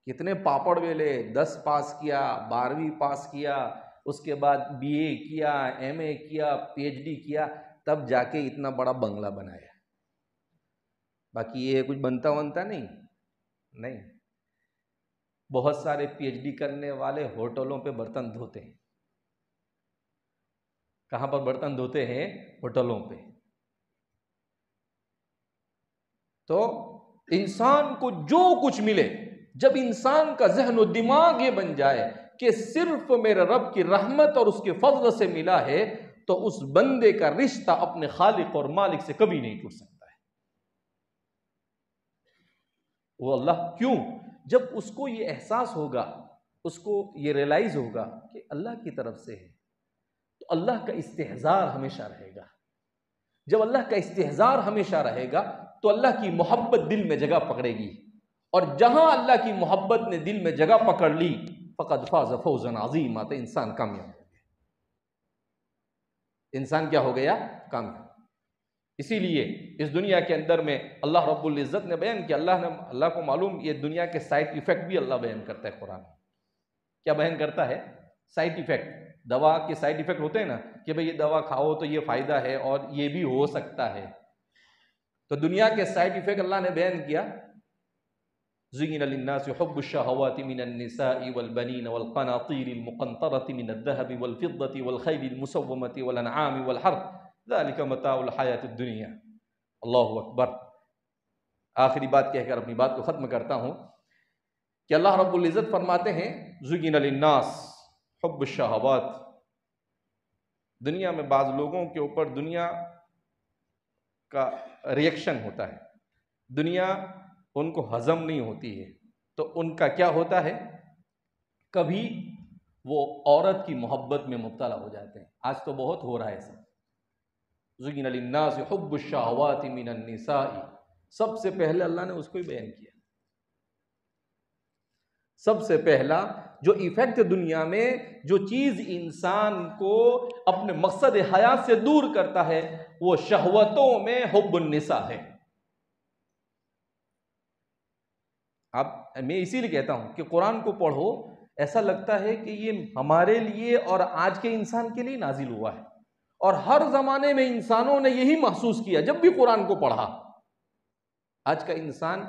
Speaker 2: کتنے پاپڑ بیلے، 10 پاس کیا، 12ویں پاس کیا، اس کے بعد BA کیا, MA کیا, PhD کیا, تب جا کے اتنا بڑا بنگلہ بنایا. باقی یہ کچھ بنتا نہیں. بہت سارے PhD کرنے والے ہوٹلوں پہ برتن دھوتے ہیں. کہاں پر برتن دھوتے ہیں؟ ہوٹلوں پہ. تو انسان کو جو کچھ ملے, جب انسان کا ذہن و دماغ یہ بن جائے کہ صرف میرے رب کی رحمت اور اس کے فضل سے ملا ہے, تو اس بندے کا رشتہ اپنے خالق اور مالک سے کبھی نہیں ٹوٹ سکتا ہے. وہ اللہ کیوں؟ جب اس کو یہ احساس ہوگا, اس کو یہ ریلائز ہوگا کہ اللہ کی طرف سے ہے, تو اللہ کا استحضار ہمیشہ رہے گا. جب اللہ کا استحضار ہمیشہ رہے گا تو اللہ کی محبت دل میں جگہ پکڑے گی, اور جہاں اللہ کی محبت نے دل میں جگہ پکڑ لی فقد فاز فوزا عظیما, تو انسان کامیاب ہو گیا. انسان کیا ہو گیا؟ کامیاب. اسی لیے اس دنیا کے اندر میں اللہ رب العزت نے بیان کیا, اللہ کو معلوم یہ دنیا کے سائیڈ ایفیکٹ بھی اللہ بیان کرتا ہے قرآن میں. کیا بیان کرتا ہے؟ Side effect. دوا کے سائیڈ ایفیکٹ ہوتے ہیں نا, کہ بھئی یہ دوا کھاؤ تو یہ فائدہ ہے اور یہ بھی ہو سکتا ہے. تو دنیا کے سائیڈ ایفیکٹ اللہ نے بیان کیا. زُيِّنَ لِلنَّاسِ حُبُّ الشَّهَوَاتِ مِنَ النِّسَاءِ وَالْبَنِينَ وَالْقَنَاطِيرِ الْمُقَنطَرَةِ مِنَ الذَّهَبِ وَالْفِضَّةِ وَالْخَيْلِ الْمُسَوَّمَةِ وَالْأَنْعَامِ وَالْحَرْثِ ذَلِكَ مَتَاعُ الْحَيَاةِ الدُّنْيَا. اللہ اکبر. آخری بات کہہ کر اپنی بات کو ختم کرتا ہوں کہ اللہ رب العزت فرماتے ہیں زُيِّنَ لِلنَّاسِ حُبُّ الشَّهَوَاتِ. دنیا میں بعض لوگوں کے اوپر دنیا کا ریئیکشن ہوتا ہے, دنیا ان کو ہضم نہیں ہوتی ہے, تو ان کا کیا ہوتا ہے, کبھی وہ عورت کی محبت میں مبتلا ہو جاتے ہیں. آج تو بہت ہو رہا ہے ایسا. زُيِّنَ لِلنَّاسِ حُبُّ الشَّهَوَاتِ مِنَ النِّسَاءِ, سب سے پہلے اللہ نے اس کو ہی بیان کیا. سب سے پہلا جو ایفیکٹ دنیا میں, جو چیز انسان کو اپنے مقصد حیات سے دور کرتا ہے, وہ شہوتوں میں حب النساء ہے. میں اسی لیے کہتا ہوں کہ قرآن کو پڑھو, ایسا لگتا ہے کہ یہ ہمارے لیے اور آج کے انسان کے لیے نازل ہوا ہے, اور ہر زمانے میں انسانوں نے یہی محسوس کیا جب بھی قرآن کو پڑھا. آج کا انسان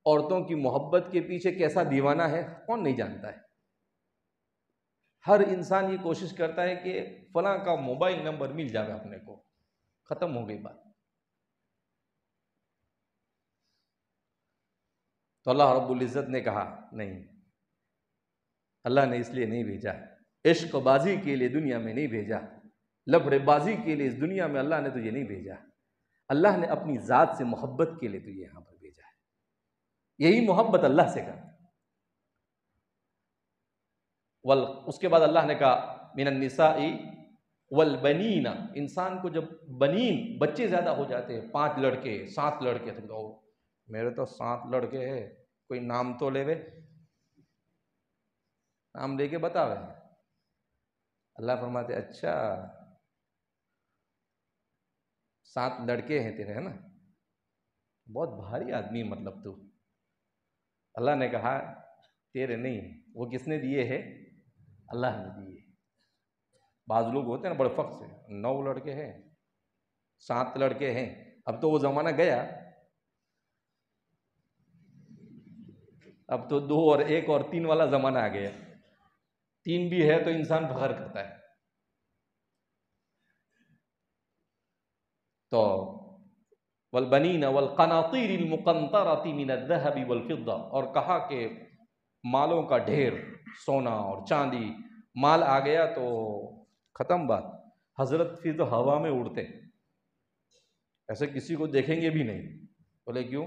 Speaker 2: عورتوں کی محبت کے پیچھے کیسا دیوانہ ہے کون نہیں جانتا ہے. ہر انسان یہ کوشش کرتا ہے کہ فلاں کا موبائل نمبر مل جائے اپنے کو, ختم ہو گئی بات. تو اللہ رب العزت نے کہا نہیں, اللہ نے اس لیے نہیں بھیجا, عشق بازی کے لیے دنیا میں نہیں بھیجا, لبڑے بازی کے لیے اس دنیا میں اللہ نے تجھے نہیں بھیجا. اللہ نے اپنی ذات سے محبت کے لیے تجھے یہاں پر بھیجا ہے. یہی محبت اللہ سے کر. اس کے بعد اللہ نے کہا من النساء والبنین, انسان کو جب بنین بچے زیادہ ہو جاتے ہیں, 5 لڑکے 7 لڑکے, تو میرے تو 7 لڑکے ہیں, کوئی نام تو لے وے, نام لے کے بتا وے. اللہ فرماتے اچھا 7 لڑکے ہیں تیرے, ہے نا, بہت بھاری آدمی مطلب تو. اللہ نے کہا تیرے نہیں, وہ کس نے دیے ہیں؟ اللہ نے دیے. بعض لوگ ہوتے ہیں نا بڑے فخر سے, 9 لڑکے ہیں 7 لڑکے ہیں. اب تو وہ زمانہ گیا, اب تو 2 اور 1 اور 3 والا زمانہ آ گیا. 3 بھی ہے تو انسان فخر کرتا ہے. تو والبنین والقناطیر المقنطرۃ من الذهب والفضہ, اور کہا کہ مالوں کا ڈھیر, سونا اور چاندی, مال آ گیا تو ختم بات. حضرت پھر تو ہوا میں اڑتے, ایسے کسی کو دیکھیں گے بھی نہیں. بولے کیوں؟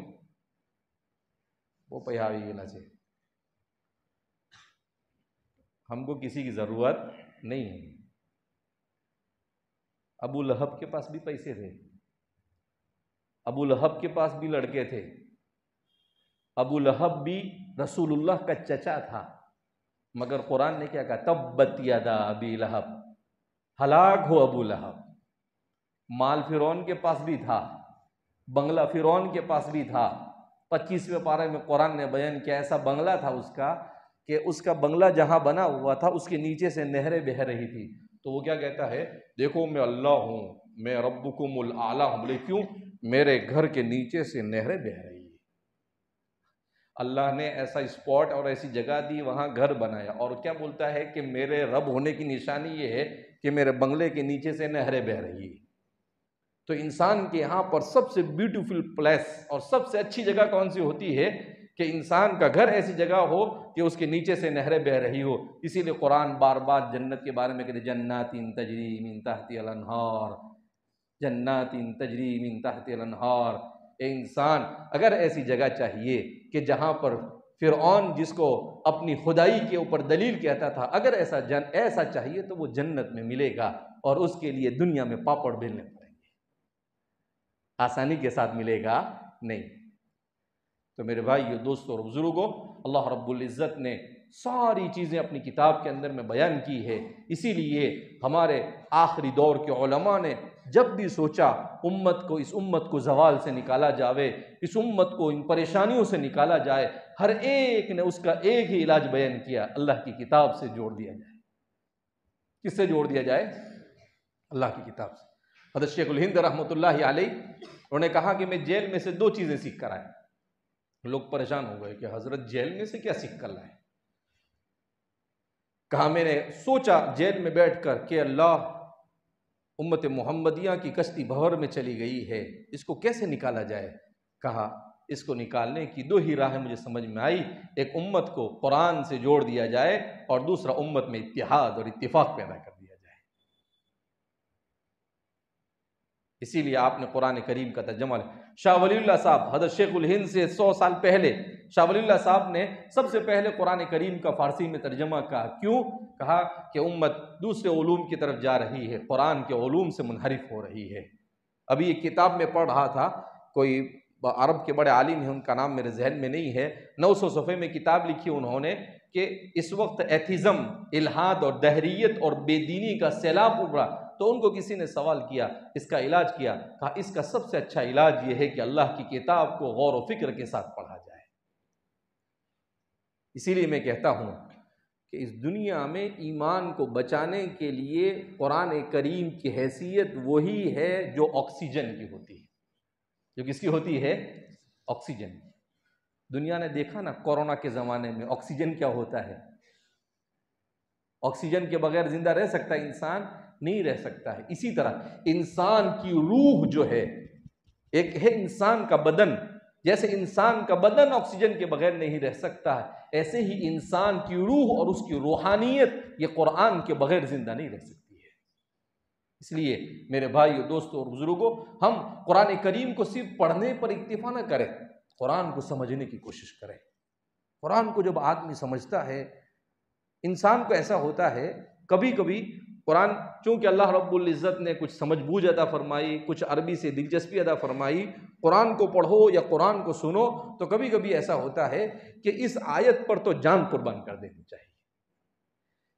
Speaker 2: وہ پیاوی گلا سے, ہم کو کسی کی ضرورت نہیں ہے. ابو لہب کے پاس بھی پیسے تھے, ابو لہب کے پاس بھی لڑکے تھے, ابو لہب بھی رسول اللہ کا چچا تھا, مگر قرآن نے کیا کہا, تبت یدا ابی لہب, ہلاک ہو ابو لہب. مال فرعون کے پاس بھی تھا, بنگلہ فرعون کے پاس بھی تھا. 25ویں پارے میں قرآن نے بیان کیا ایسا بنگلہ تھا اس کا کہ اس کا بنگلہ جہاں بنا ہوا تھا اس کے نیچے سے نہریں بہہ رہی تھی، تو وہ کیا کہتا ہے، دیکھو میں اللہ ہوں، میں ربکم الاعلی ہوں، بولے کیوں؟ میرے گھر کے نیچے سے نہریں بہہ رہی ہیں۔ اللہ نے ایسا اسپاٹ اور ایسی جگہ دی، وہاں گھر بنایا، اور کیا بولتا ہے کہ میرے رب ہونے کی نشانی یہ ہے کہ میرے بنگلے کے نیچے سے نہریں بہہ رہی ہیں۔ تو انسان کے یہاں پر سب سے بیوٹیفل پلیس اور سب سے اچھی جگہ کون سی ہوتی ہے کہ انسان کا گھر ایسی جگہ ہو کہ اس کے نیچے سے نہریں بہہ رہی ہو۔ اسی لیے قرآن بار بار جنت کے بارے میں کہتے جنات تجری من تحتها الانہار، جنات تجری من تحتها الانہار۔ اے انسان، اگر ایسی جگہ چاہیے کہ جہاں پر فرعون جس کو اپنی خدائی کے اوپر دلیل کہتا تھا، اگر ایسا چاہیے تو وہ جنت میں ملے گا، اور اس کے لیے دنیا میں پاپڑ بیلنے پڑیں گے، آسانی کے ساتھ ملے گا نہیں۔ تو میرے بھائیو، دوستو اور بزرگوں، اللہ رب العزت نے ساری چیزیں اپنی کتاب کے اندر میں بیان کی ہے۔ اسی لیے ہمارے آخری دور کے علماء نے جب بھی سوچا اس امت کو زوال سے نکالا جاوے، اس امت کو ان پریشانیوں سے نکالا جائے، ہر ایک نے اس کا ایک ہی علاج بیان کیا، اللہ کی کتاب سے جوڑ دیا جائے۔ کس سے جوڑ دیا جائے؟ اللہ کی کتاب سے۔ حضرت شیخ الہند رحمۃ اللہ علیہ انہوں نے کہا کہ میں جیل میں سے 2 چیزیں سیکھ کر آیا۔ لوگ پریشان ہو گئے کہ حضرت جیل میں سے کیا سیکھ کر لائے؟ کہا میں نے سوچا جیل میں بیٹھ کر کہ اللہ، امت محمدیہ کی کشتی بھور میں چلی گئی ہے، اس کو کیسے نکالا جائے؟ کہا اس کو نکالنے کی 2 ہی راہیں مجھے سمجھ میں آئی، ایک امت کو قرآن سے جوڑ دیا جائے، اور دوسرا امت میں اتحاد اور اتفاق پیدا کر دیا جائے۔ اسی لیے آپ نے قرآن کریم کا ترجمہ شاہ ولی اللہ صاحب حضرت شیخ الہند سے 100 سال پہلے شاہ ولی اللہ صاحب نے سب سے پہلے قرآن کریم کا فارسی میں ترجمہ کہا۔ کیوں؟ کہا کہ امت دوسرے علوم کی طرف جا رہی ہے، قرآن کے علوم سے منحرف ہو رہی ہے۔ ابھی ایک کتاب میں پڑھ رہا تھا، کوئی عرب کے بڑے عالم ہیں، ان کا نام میرے ذہن میں نہیں ہے، 900 صفحے میں کتاب لکھی انہوں نے کہ اس وقت ایتھزم، الحاد اور دہریت اور بے دینی کا سیلاب ابھرا، تو ان کو کسی نے سوال کیا، اس کا علاج کیا؟ کہا اس کا سب سے اچھا علاج یہ ہے کہ اللہ کی کتاب کو غور و فکر کے ساتھ پڑھا جائے۔ اسی لیے میں کہتا ہوں کہ اس دنیا میں ایمان کو بچانے کے لیے قرآن کریم کی حیثیت وہی ہے جو آکسیجن کی ہوتی ہے۔ جو کس کی ہوتی ہے؟ آکسیجن۔ دنیا نے دیکھا نا کورونا کے زمانے میں آکسیجن کیا ہوتا ہے۔ آکسیجن کے بغیر زندہ رہ سکتا ہے انسان؟ نہیں رہ سکتا ہے۔ اسی طرح انسان کی روح جو ہے، ایک ہے انسان کا بدن، جیسے انسان کا بدن آکسیجن کے بغیر نہیں رہ سکتا ہے، ایسے ہی انسان کی روح اور اس کی روحانیت یہ قرآن کے بغیر زندہ نہیں رہ سکتی ہے۔ اس لیے میرے بھائیو، دوستو اور بزرگوں، ہم قرآن کریم کو صرف پڑھنے پر اکتفا نہ کریں، قرآن کو سمجھنے کی کوشش کریں۔ قرآن کو جب آدمی سمجھتا ہے، انسان کو ایسا ہوتا ہے کبھی کبھی قرآن، چونکہ اللہ رب العزت نے کچھ سمجھ بوجھ عطا فرمائی، کچھ عربی سے دلچسپی عطا فرمائی، قرآن کو پڑھو یا قرآن کو سنو، تو کبھی کبھی ایسا ہوتا ہے کہ اس آیت پر تو جان قربان کر دینی چاہیے،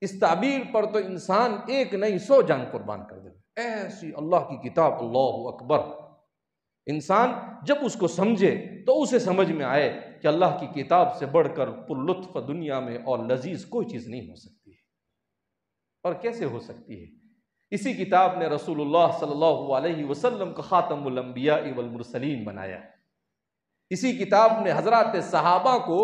Speaker 2: اس تعبیر پر تو انسان 1 نہیں 100 جان قربان کر دے۔ ایسی اللہ کی کتاب، اللہ اکبر! انسان جب اس کو سمجھے تو اسے سمجھ میں آئے کہ اللہ کی کتاب سے بڑھ کر پر لطف دنیا میں اور لذیذ کوئی چیز نہیں ہو سکتی ہے، اور کیسے ہو سکتی ہے؟ اسی کتاب نے رسول اللہ صلی اللہ علیہ وسلم کو خاتم الانبیاء والمرسلین بنایا۔ اسی کتاب نے حضرات صحابہ کو،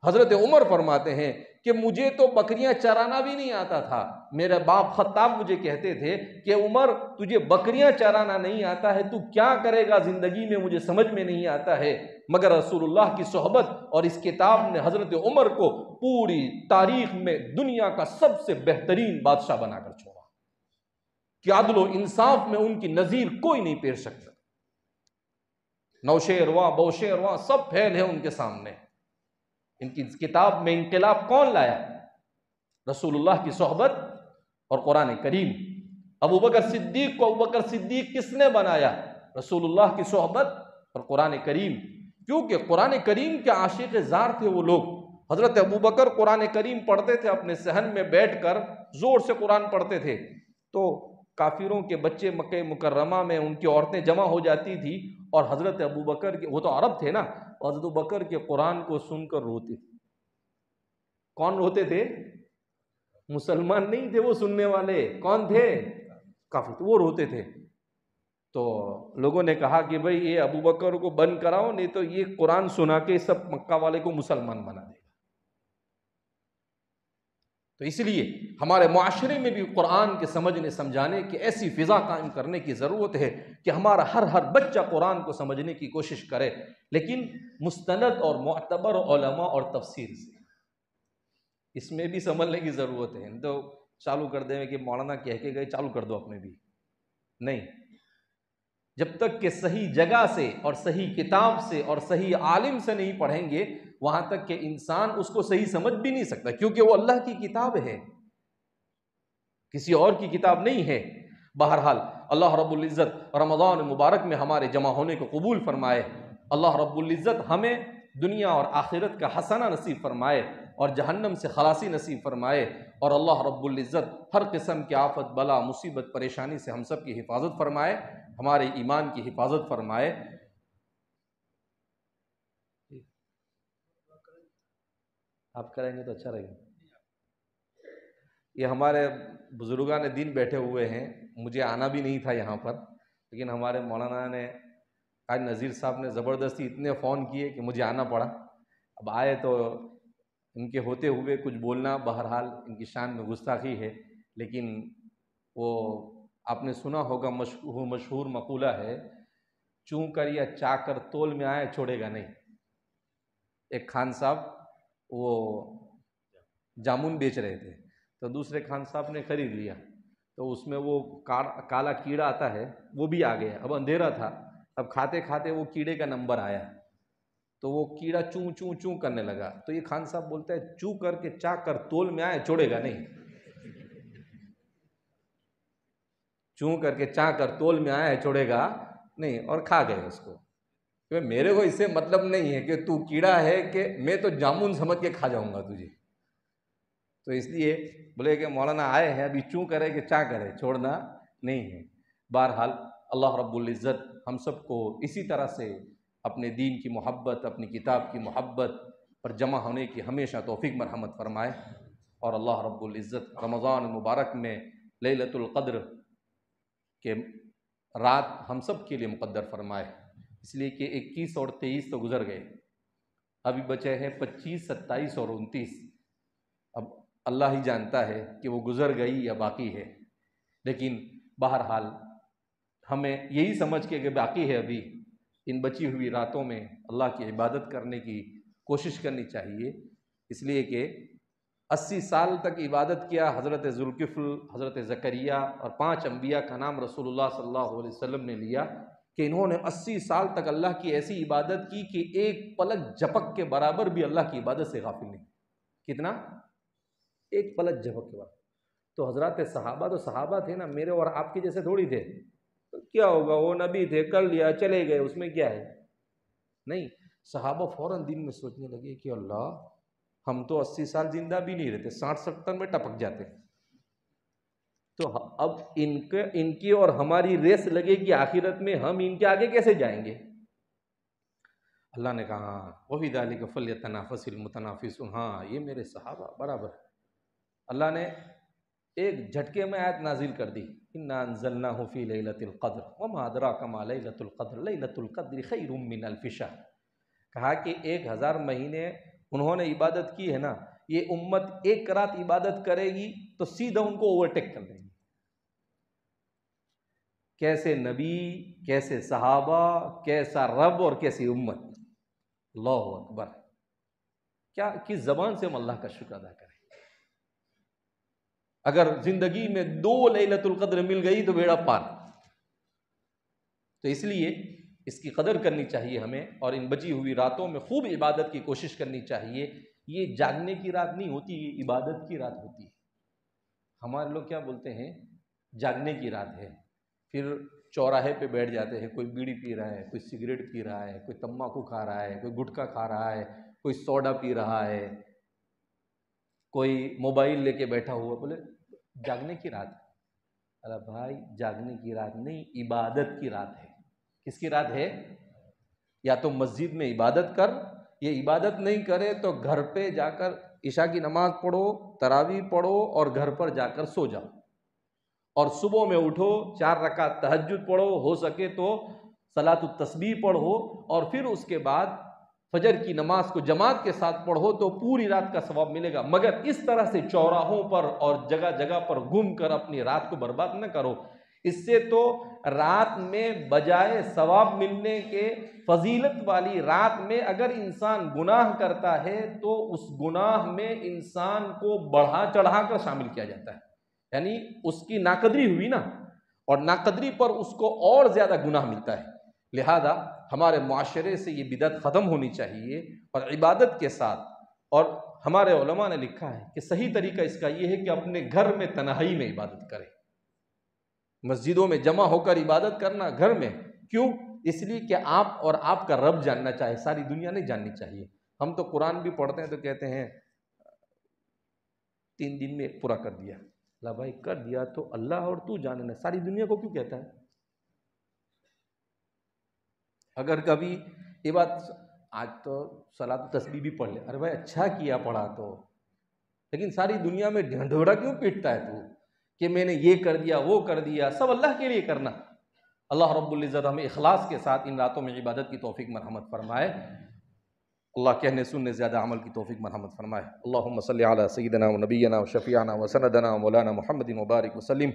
Speaker 2: حضرت عمر فرماتے ہیں کہ مجھے تو بکریاں چرانا بھی نہیں آتا تھا، میرے باپ خطاب مجھے کہتے تھے کہ عمر تجھے بکریاں چرانا نہیں آتا ہے، تو کیا کرے گا زندگی میں مجھے سمجھ میں نہیں آتا ہے، مگر رسول اللہ کی صحبت اور اس کتاب نے حضرت عمر کو پوری تاریخ میں دنیا کا سب سے بہترین بادشاہ بنا کر چھوڑا کہ عدل و انصاف میں ان کی نظیر کوئی نہیں پیش سکتا۔ نوشیرواں بوشیرواں سب پھیل ہے ان کے سامنے۔ ان کی کتاب میں انقلاب کون لایا؟ رسول اللہ کی صحبت اور قرآن کریم۔ ابو بکر صدیق کو ابو بکر صدیق کس نے بنایا؟ رسول اللہ کی صحبت اور قرآن کریم، کیونکہ قرآن کریم کے عاشق زار تھے وہ لوگ۔ حضرت ابو بکر قرآن کریم پڑھتے تھے، اپنے صحن میں بیٹھ کر زور سے قرآن پڑھتے تھے، تو کافروں کے بچے مکہ مکرمہ میں ان کی عورتیں جمع ہو جاتی تھی، اور حضرت ابو بکر کے، وہ تو عرب تھے نا، حضرت ابو بکر کے قرآن کو سن کر روتے تھے۔ کون روتے تھے؟ مسلمان نہیں تھے وہ سننے والے، کون تھے؟ کافر، وہ روتے تھے۔ تو لوگوں نے کہا کہ بھئی یہ ابو بکر کو بند کراؤ، نہیں تو یہ قرآن سنا کے سب مکہ والے کو مسلمان بنا دے گا۔ تو اس لیے ہمارے معاشرے میں بھی قرآن کے سمجھنے سمجھانے کی ایسی فضا قائم کرنے کی ضرورت ہے کہ ہمارا ہر بچہ قرآن کو سمجھنے کی کوشش کرے، لیکن مستند اور معتبر علماء اور تفسیر سے۔ اس میں بھی سنبھلنے کی ضرورت ہے، تو چالو کر دیں کہ مولانا کہہ کے گئے چالو کر دو اپنے بھی، نہیں، جب تک کہ صحیح جگہ سے اور صحیح کتاب سے اور صحیح عالم سے نہیں پڑھیں گے، وہاں تک کہ انسان اس کو صحیح سمجھ بھی نہیں سکتا، کیونکہ وہ اللہ کی کتاب ہے، کسی اور کی کتاب نہیں ہے۔ بہرحال اللہ رب العزت رمضان مبارک میں ہمارے جمع ہونے کو قبول فرمائے، اللہ رب العزت ہمیں دنیا اور آخرت کا حسنہ نصیب فرمائے اور جہنم سے خلاصی نصیب فرمائے، اور اللہ رب العزت ہر قسم کی آفت، بلا، مصیبت، پریشانی سے ہم سب کی حفاظت فرمائے، ہمارے ایمان کی حفاظت فرمائے۔ آپ کریں گے تو اچھا رہے گا۔ یہ ہمارے بزرگان دین بیٹھے ہوئے ہیں، مجھے آنا بھی نہیں تھا یہاں پر، لیکن ہمارے مولانا نے آج نذیر صاحب نے زبردستی اتنے فون کیے کہ مجھے آنا پڑا۔ اب آئے تو ان کے ہوتے ہوئے کچھ بولنا بہرحال ان کی شان میں گستاخی ہے، لیکن وہ آپ نے سنا ہوگا مشہور مقولہ ہے، چون کر یا چا کر تول میں آئے چھوڑے گا نہیں۔ ایک خان صاحب وہ جامن بیچ رہے تھے، تو دوسرے خان صاحب نے خرید لیا، تو اس میں وہ کالا کیڑا آتا ہے وہ بھی آ گیا۔ اب اندھیرا تھا، اب کھاتے کھاتے وہ کیڑے کا نمبر آیا، تو وہ کیڑا چوں چوں چوں کرنے لگا، تو یہ خان صاحب بولتا ہے چوں کر کے چا کر تول میں آئے چھوڑے گا نہیں، چوں کر کے چا کر تول میں آئے چھوڑے گا نہیں، اور کھا گئے اس کو۔ کہ میرے کو اس سے مطلب نہیں ہے کہ تو کیڑا ہے، کہ میں تو جامن سمجھ کے کھا جاؤں گا تجھے۔ تو اس لیے بولے کہ مولانا آئے ہیں، ابھی چوں کرے کہ چا کرے، چھوڑنا نہیں ہے۔ بہرحال اللہ رب العزت ہم سب کو اسی طرح سے اپنے دین کی محبت، اپنی کتاب کی محبت پر جمع ہونے کی ہمیشہ توفیق مرحمت فرمائے، اور اللہ رب العزت رمضان مبارک میں لیلۃ القدر کے رات ہم سب کے لیے مقدر فرمائے، اس لیے کہ 21 اور 23 تو گزر گئے، ابھی بچے ہیں 25، 27 اور 29۔ اب اللہ ہی جانتا ہے کہ وہ گزر گئی یا باقی ہے، لیکن بہرحال ہمیں یہی سمجھ کے کہ باقی ہے ابھی، ان بچی ہوئی راتوں میں اللہ کی عبادت کرنے کی کوشش کرنی چاہیے، اس لیے کہ 80 سال تک عبادت کیا حضرت ذوالکفل، حضرت زکریا اور 5 انبیاء کا نام رسول اللہ صلی اللہ علیہ وسلم نے لیا کہ انہوں نے 80 سال تک اللہ کی ایسی عبادت کی کہ ایک پلک جھپک کے برابر بھی اللہ کی عبادت سے غافل نہیں۔ کتنا؟ ایک پلک جھپک کے برابر۔ تو حضرات صحابہ تو صحابہ تھے نا، میرے اور آپ کے جیسے تھوڑی تھے، تو کیا ہوگا، وہ نبی تھے، کر لیا چلے گئے، اس میں کیا ہے؟ نہیں، صحابہ فوراً دن میں سوچنے لگے کہ اللہ، ہم تو 80 سال زندہ بھی نہیں رہتے، 60-70 میں ٹپک جاتے، تو اب ان کی اور ہماری ریس لگے کہ آخرت میں ہم ان کے آگے کیسے جائیں گے؟ اللہ نے کہا وَفِي ذَلِكَ فَلْيَتَنَافَسِ الْمُتَنَافِسُونَ، ہاں یہ میرے صحابہ برابر۔ اللہ نے ایک جھٹکے میں آیت نازل کر دی، اِنَّا أَنزَلْنَاهُ فِي لَيْلَةِ الْقَدْرِ وَمَا أَدْرَاكَ مَا لَيْلَةُ الْقَدْرِ لَيْلَةُ الْقَدْرِ خَيْرٌ مِّنَ أَلْفِ شَهْرٍ۔ کہا کہ 1000 مہینے انہوں نے عبادت کی ہے نا، یہ امت ایک رات عبادت کرے گی تو سیدھا ان کو اوورٹیک کر دیں گے۔ کیسے نبی، کیسے صحابہ، کیسا رب اور کیسی امت، اللہ اکبر! کیا کس زبان سے ہم اللہ کا شکر ادا کریں؟ اگر زندگی میں 2 لیلۃ القدر مل گئی تو بیڑا پار۔ تو اس لیے اس کی قدر کرنی چاہیے ہمیں، اور ان بچی ہوئی راتوں میں خوب عبادت کی کوشش کرنی چاہیے۔ یہ جاگنے کی رات نہیں ہوتی، یہ عبادت کی رات ہوتی ہے۔ ہمارے لوگ کیا بولتے ہیں، جاگنے کی رات ہے، پھر چوراہے پہ بیٹھ جاتے ہیں، کوئی بیڑی پی رہا ہے، کوئی سگریٹ پی رہا ہے، کوئی تمباکو کھا رہا ہے، کوئی گٹکا کھا رہا ہے، کوئی سوڈا پی رہا ہے، کوئی موبائل لے کے بیٹھا ہوا، بولے جاگنے کی رات ہے۔ ارے بھائی، جاگنے کی رات نہیں، عبادت کی رات ہے۔ کس کی رات ہے؟ یا تو مسجد میں عبادت کر، یہ عبادت نہیں کرے تو گھر پہ جا کر عشاء کی نماز پڑھو، تراویح پڑھو اور گھر پر جا کر سو جاؤ، اور صبح میں اٹھو 4 رکعت تہجد پڑھو، ہو سکے تو صلاۃ التسبیح پڑھو، اور پھر اس کے بعد فجر کی نماز کو جماعت کے ساتھ پڑھو تو پوری رات کا ثواب ملے گا۔ مگر اس طرح سے چوراہوں پر اور جگہ جگہ پر گھوم کر اپنی رات کو برباد نہ کرو، اس سے تو رات میں بجائے ثواب ملنے کے فضیلت والی رات میں اگر انسان گناہ کرتا ہے تو اس گناہ میں انسان کو بڑھا چڑھا کر شامل کیا جاتا ہے، یعنی اس کی ناقدری ہوئی نا، اور ناقدری پر اس کو اور زیادہ گناہ ملتا ہے۔ لہذا ہمارے معاشرے سے یہ بدعت ختم ہونی چاہیے، اور عبادت کے ساتھ، اور ہمارے علماء نے لکھا ہے کہ صحیح طریقہ اس کا یہ ہے کہ اپنے گھر میں تنہائی میں عبادت کرے۔ مسجدوں میں جمع ہو کر عبادت کرنا گھر میں کیوں؟ اس لیے کہ آپ اور آپ کا رب جاننا چاہے، ساری دنیا نہیں جاننی چاہیے۔ ہم تو قرآن بھی پڑھتے ہیں تو کہتے ہیں 3 دن میں پورا کر دیا۔ اللہ بھائی کر دیا تو اللہ اور تو جاننا، ساری دنیا کو کیوں کہتا ہے؟ اگر کبھی یہ بات آج تو صلاۃ تسبیح بھی پڑھ لے، ارے بھائی اچھا کیا پڑھا تو، لیکن ساری دنیا میں ڈھنڈورا کیوں پیٹتا ہے تو کہ میں نے یہ کر دیا وہ کر دیا؟ سب اللہ کے لیے کرنا۔ اللہ رب العزت ہمیں اخلاص کے ساتھ ان راتوں میں عبادت کی توفیق مرحمت فرمائے۔ اللہ کہنے سننے زیادہ عمل کی توفیق مرحمت فرمائے۔ اللہم صلی علی سیدنا و نبینا و شفیعنا و سندنا و مولانا محمد مبارک وسلم۔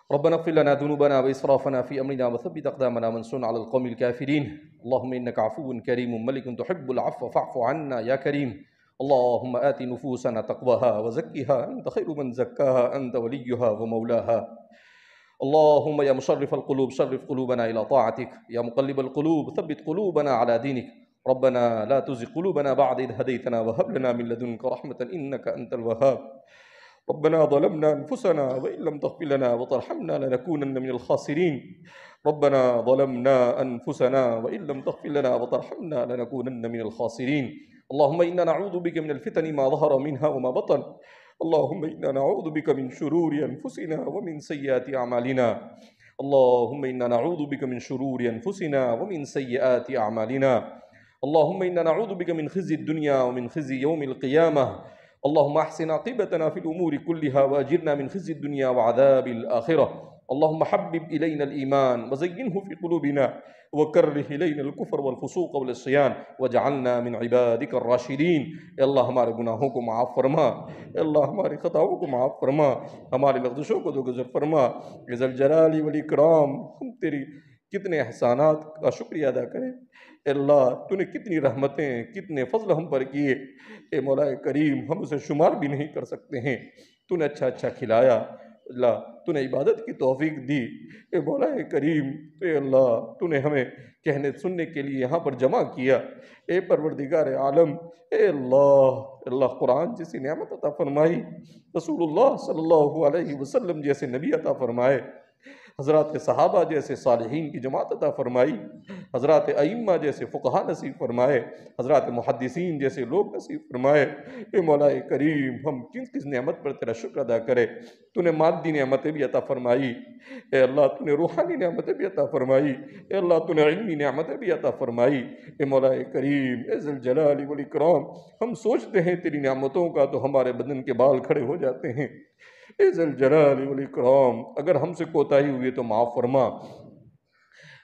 Speaker 2: ربنا اغفر لنا ذنوبنا وإسرافنا في أمرنا وثبت أقدامنا وانصرنا على القوم الكافرين. اللهم إنك عفو كريم ملك تحب العفو فاعف عنا يا كريم. اللهم آت نفوسنا تقواها وزكها أنت خير من زكاها أنت وليها ومولاها. اللهم يا مشرف القلوب شرف قلوبنا إلى طاعتك، يا مقلب القلوب ثبت قلوبنا على دينك. ربنا لا تزغ قلوبنا بعد إذ هديتنا وهب لنا من لدنك رحمة إنك أنت الوهاب. ربنا ظلمنا أنفسنا وإن لم تغفر لنا وترحمنا لنكونن من الخاسرين. ربنا ظلمنا أنفسنا وإن لم تغفر لنا وترحمنا لنكونن من الخاسرين. اللهم إنا نعوذ بك من الفتن ما ظهر منها وما بطن. اللهم إنا نعوذ بك من شرور أنفسنا ومن سيئات أعمالنا. اللهم إنا نعوذ بك من شرور أنفسنا ومن سيئات أعمالنا. اللهم إنا نعوذ بك من خزي الدنيا ومن خزي يوم القيامة. اللهم احسن عاقبتنا في الأمور كلها وأجرنا من خزي الدنيا وعذاب الآخرة. اللهم حبب إلينا الإيمان وزينه في قلوبنا وكره إلينا الكفر والفسوق والعصيان واجعلنا من عبادك الراشدين. اے اللہ ہمارے گناہوں کو معاف فرما، اے اللہ ہماری خطاؤں کو معاف فرما، ہماری لغزشوں کو درگزر فرما۔ اے ذی الجلال والاکرام، ہم تیری کتنے احسانات کا شکریہ ادا کریں۔ اے اللہ تو نے کتنی رحمتیں کتنے فضل ہم پر کیے، اے مولا کریم ہم اسے شمار بھی نہیں کر سکتے ہیں۔ تو نے اچھا اچھا کھلایا، اللہ تو نے عبادت کی توفیق دی، اے مولا کریم اے اللہ تو نے ہمیں کہنے سننے کے لیے یہاں پر جمع کیا۔ اے پروردگار عالم، اے اللہ قرآن جیسی نعمت عطا فرمائی، رسول اللہ صلی اللہ علیہ وسلم جیسے نبی عطا فرمائے، حضرات صحابہ جیسے صالحین کی جماعت عطا فرمائی، حضرات ائمہ جیسے فقہا نصیب فرمائے، حضرات محدثین جیسے لوگ نصیب فرمائے۔ اے مولا کریم ہم کس کس نعمت پر تیرا شکر ادا کرے؟ تو نے مادی نعمتیں بھی عطا فرمائی، اے اللہ تو نے روحانی نعمتیں بھی عطا فرمائی، اے اللہ تو نے علمی نعمتیں بھی عطا فرمائی۔ اے مولا کریم اے ذی الجلال والاکرام، ہم سوچتے ہیں تیری نعمتوں کا تو ہمارے بدن کے بال کھڑے ہو جاتے ہیں۔ اے ذی الجلال والاکرام، اگر ہم سے کوتاہی ہوئی تو معاف فرما۔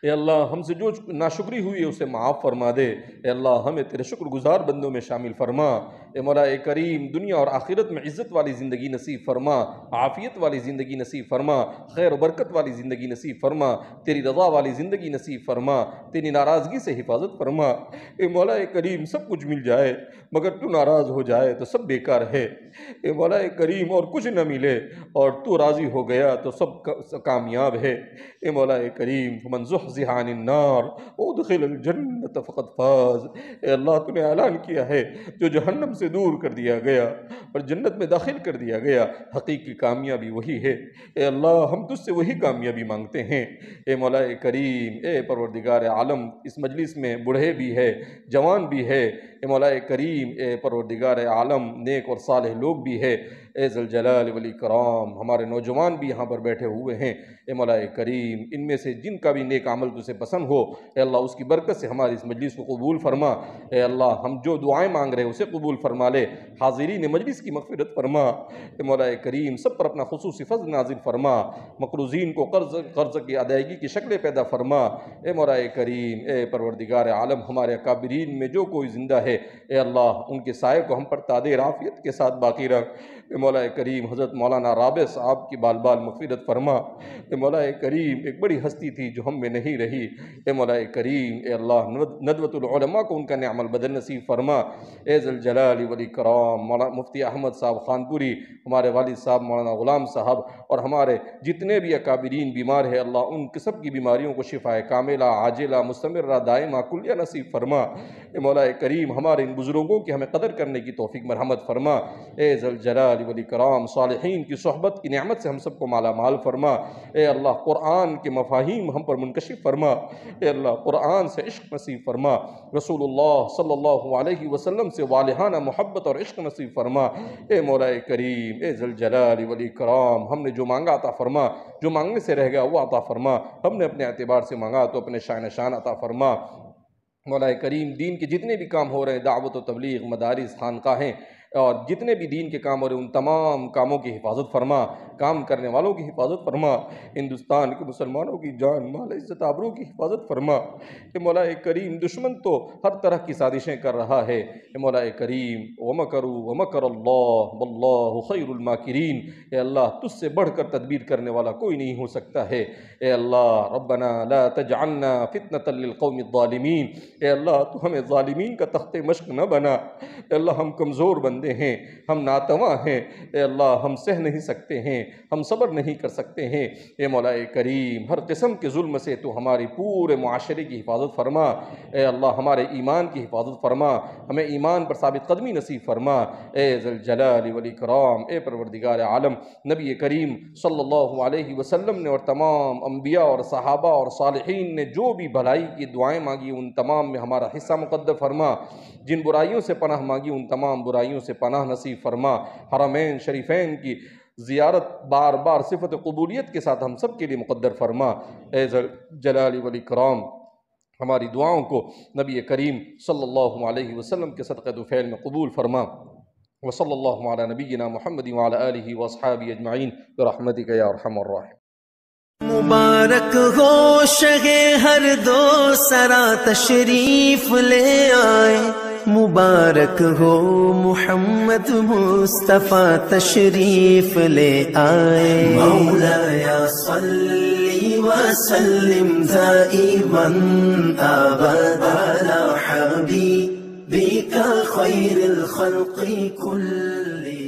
Speaker 2: اے اللہ ہم سے جو ناشکری ہوئی ہے اسے معاف فرما دے۔ اے اللہ ہمیں تیرے شکر گزار بندوں میں شامل فرما۔ اے مولا کریم دنیا اور آخرت میں عزت والی زندگی نصیب فرما، عافیت والی زندگی نصیب فرما، خیر و برکت والی زندگی نصیب فرما، تیری رضا والی زندگی نصیب فرما، تیری ناراضگی سے حفاظت فرما۔ اے مولا کریم سب کچھ مل جائے مگر تو ناراض ہو جائے تو سب بیکار ہے۔ اے مولا کریم اور کچھ نہ ملے اور تو راضی ہو گیا تو سب کامیاب ہے۔ اے مولا کریم فمن زحزح عن النار وادخل الجنة فقد فاز۔ اے اللہ تو نے اعلان کیا ہے جو جہنم سے دور کر دیا گیا اور جنت میں داخل کر دیا گیا، حقیقی کامیابی وہی ہے۔ اے اللہ ہم تجھ سے وہی کامیابی مانگتے ہیں۔ اے مولا کریم اے پروردگار عالم، اس مجلس میں بوڑھے بھی ہے جوان بھی ہے، اے مولا کریم اے پروردگار عالم نیک اور صالح لوگ بھی ہے۔
Speaker 3: اے ذوالجلال والاکرام ہمارے نوجوان بھی یہاں پر بیٹھے ہوئے ہیں، اے مولا کریم ان میں سے جن کا بھی نیک عمل تجھے پسند ہو اے اللہ اس کی برکت سے ہماری اس مجلس کو قبول فرما، اے اللہ ہم جو دعائیں مانگ رہے ہیں اسے قبول فرما لے، حاضرین مجلس کی مغفرت فرما، اے مولا کریم سب پر اپنا خصوصی فضل نازل فرما، مقروضین کو قرض کی ادائیگی کی شکلیں پیدا فرما، اے مولا کریم اے پروردگار عالم ہمارے اکابرین میں جو کوئی زندہ ہے اے اللہ ان کے سائے کو ہم پر تادیر عافیت کے ساتھ باقی رکھ، اے مولا کریم حضرت مولانا رابع صاحب کی بال بال مغفرت فرما، اے مولا کریم ایک بڑی ہستی تھی جو ہم میں نہیں رہی، اے مولا کریم اے اللہ ندوۃ العلماء کو ان کا نعم البدل نصیب فرما، اے ذوالجلال والاکرام مفتی احمد صاحب خانپوری، ہمارے والد صاحب مولانا غلام صاحب اور ہمارے جتنے بھی اکابرین بیمار ہیں اللہ ان سب کی بیماریوں کو شفا کاملہ عاجلہ مستمرہ دائمہ کلیہ نصیب فرما، اے مولا کریم ہمارے ان بزرگوں کی ہمیں قدر کرنے کی توفیق مرحمت فرما، اے ذوالجلال والاکرام صالحین کی صحبت کی نعمت سے ہم سب کو مالا مال فرما، اے اللہ قرآن کے مفاہیم ہم پر منکشف فرما، اے اللہ قرآن سے عشق نصیب فرما، رسول اللہ صلی اللہ علیہ وسلم سے والہانہ محبت اور عشق نصیب فرما، اے مولا کریم اے ذوالجلال والاکرام ہم نے جو مانگا عطا فرما، جو مانگنے سے رہ گیا وہ عطا فرما، ہم نے اپنے اعتبار سے مانگا تو اپنے شان شان عطا فرما، مولا کریم دین کے جتنے بھی کام ہو رہے ہیں دعوت و تبلیغ مدارس خانقاہیں اور جتنے بھی دین کے کام ہو رہے ہیں ان تمام کاموں کی حفاظت فرما، کام کرنے والوں کی حفاظت فرما، ہندوستان کے مسلمانوں کی جان مال عزت آبرو کی حفاظت فرما، اے مولا کریم دشمن تو ہر طرح کی سازشیں کر رہا ہے، اے مولا کریم وَمَكَرُوا وَمَكَرَ اللَّهُ وَاللَّهُ خَيْرُ الْمَاكِرِينَ، اے اللہ تجھ سے بڑھ کر تدبیر کرنے والا کوئی نہیں ہو سکتا ہے، اے اللہ ربنا لا تجعلنا فتنة للقوم الظالمین، اے اللہ تو ہمیں ظالمین کا تخت مشق نہ بنا، اے اللہ ہم کمزور بندے ہیں، ہم ناتواں ہیں، اے اللہ ہم سہ نہیں سکتے ہیں، ہم صبر نہیں کر سکتے ہیں، اے مولا کریم ہر قسم کے ظلم سے تو ہماری پورے معاشرے کی حفاظت فرما، اے اللہ ہمارے ایمان کی حفاظت فرما، ہمیں ایمان پر ثابت قدمی نصیب فرما، اے ذوالجلال والاکرام اے پروردگار عالم نبی کریم صلی اللہ علیہ وسلم نے اور تمام انبیاء اور صحابہ اور صالحین نے جو بھی بھلائی کی دعائیں مانگی ان تمام میں ہمارا حصہ مقدر فرما، جن برائیوں سے پناہ مانگی ان تمام برائیوں سے پناہ نصیب فرما، حرمین شریفین کی زیارت بار بار صفت قبولیت کے ساتھ ہم سب کے لیے مقدر فرما، اے ذوالجلال والاکرام ہماری دعاؤں کو نبی کریم صلی اللہ علیہ وسلم کے صدقہ دوفیل میں قبول فرما، وصلی اللہ علی نبینا محمد وعلی آلہ واصحابہ اجمعین برحمتک یا ارحم الراحمین۔
Speaker 4: مبارک ہو شہ ہر دو سرا تشریف لے آئے، مبارک ہو محمد مصطفیٰ تشریف لے آئے، مولایا صلی وسلم دائما ابدا علی حبیبک خیر الخلق کلهم۔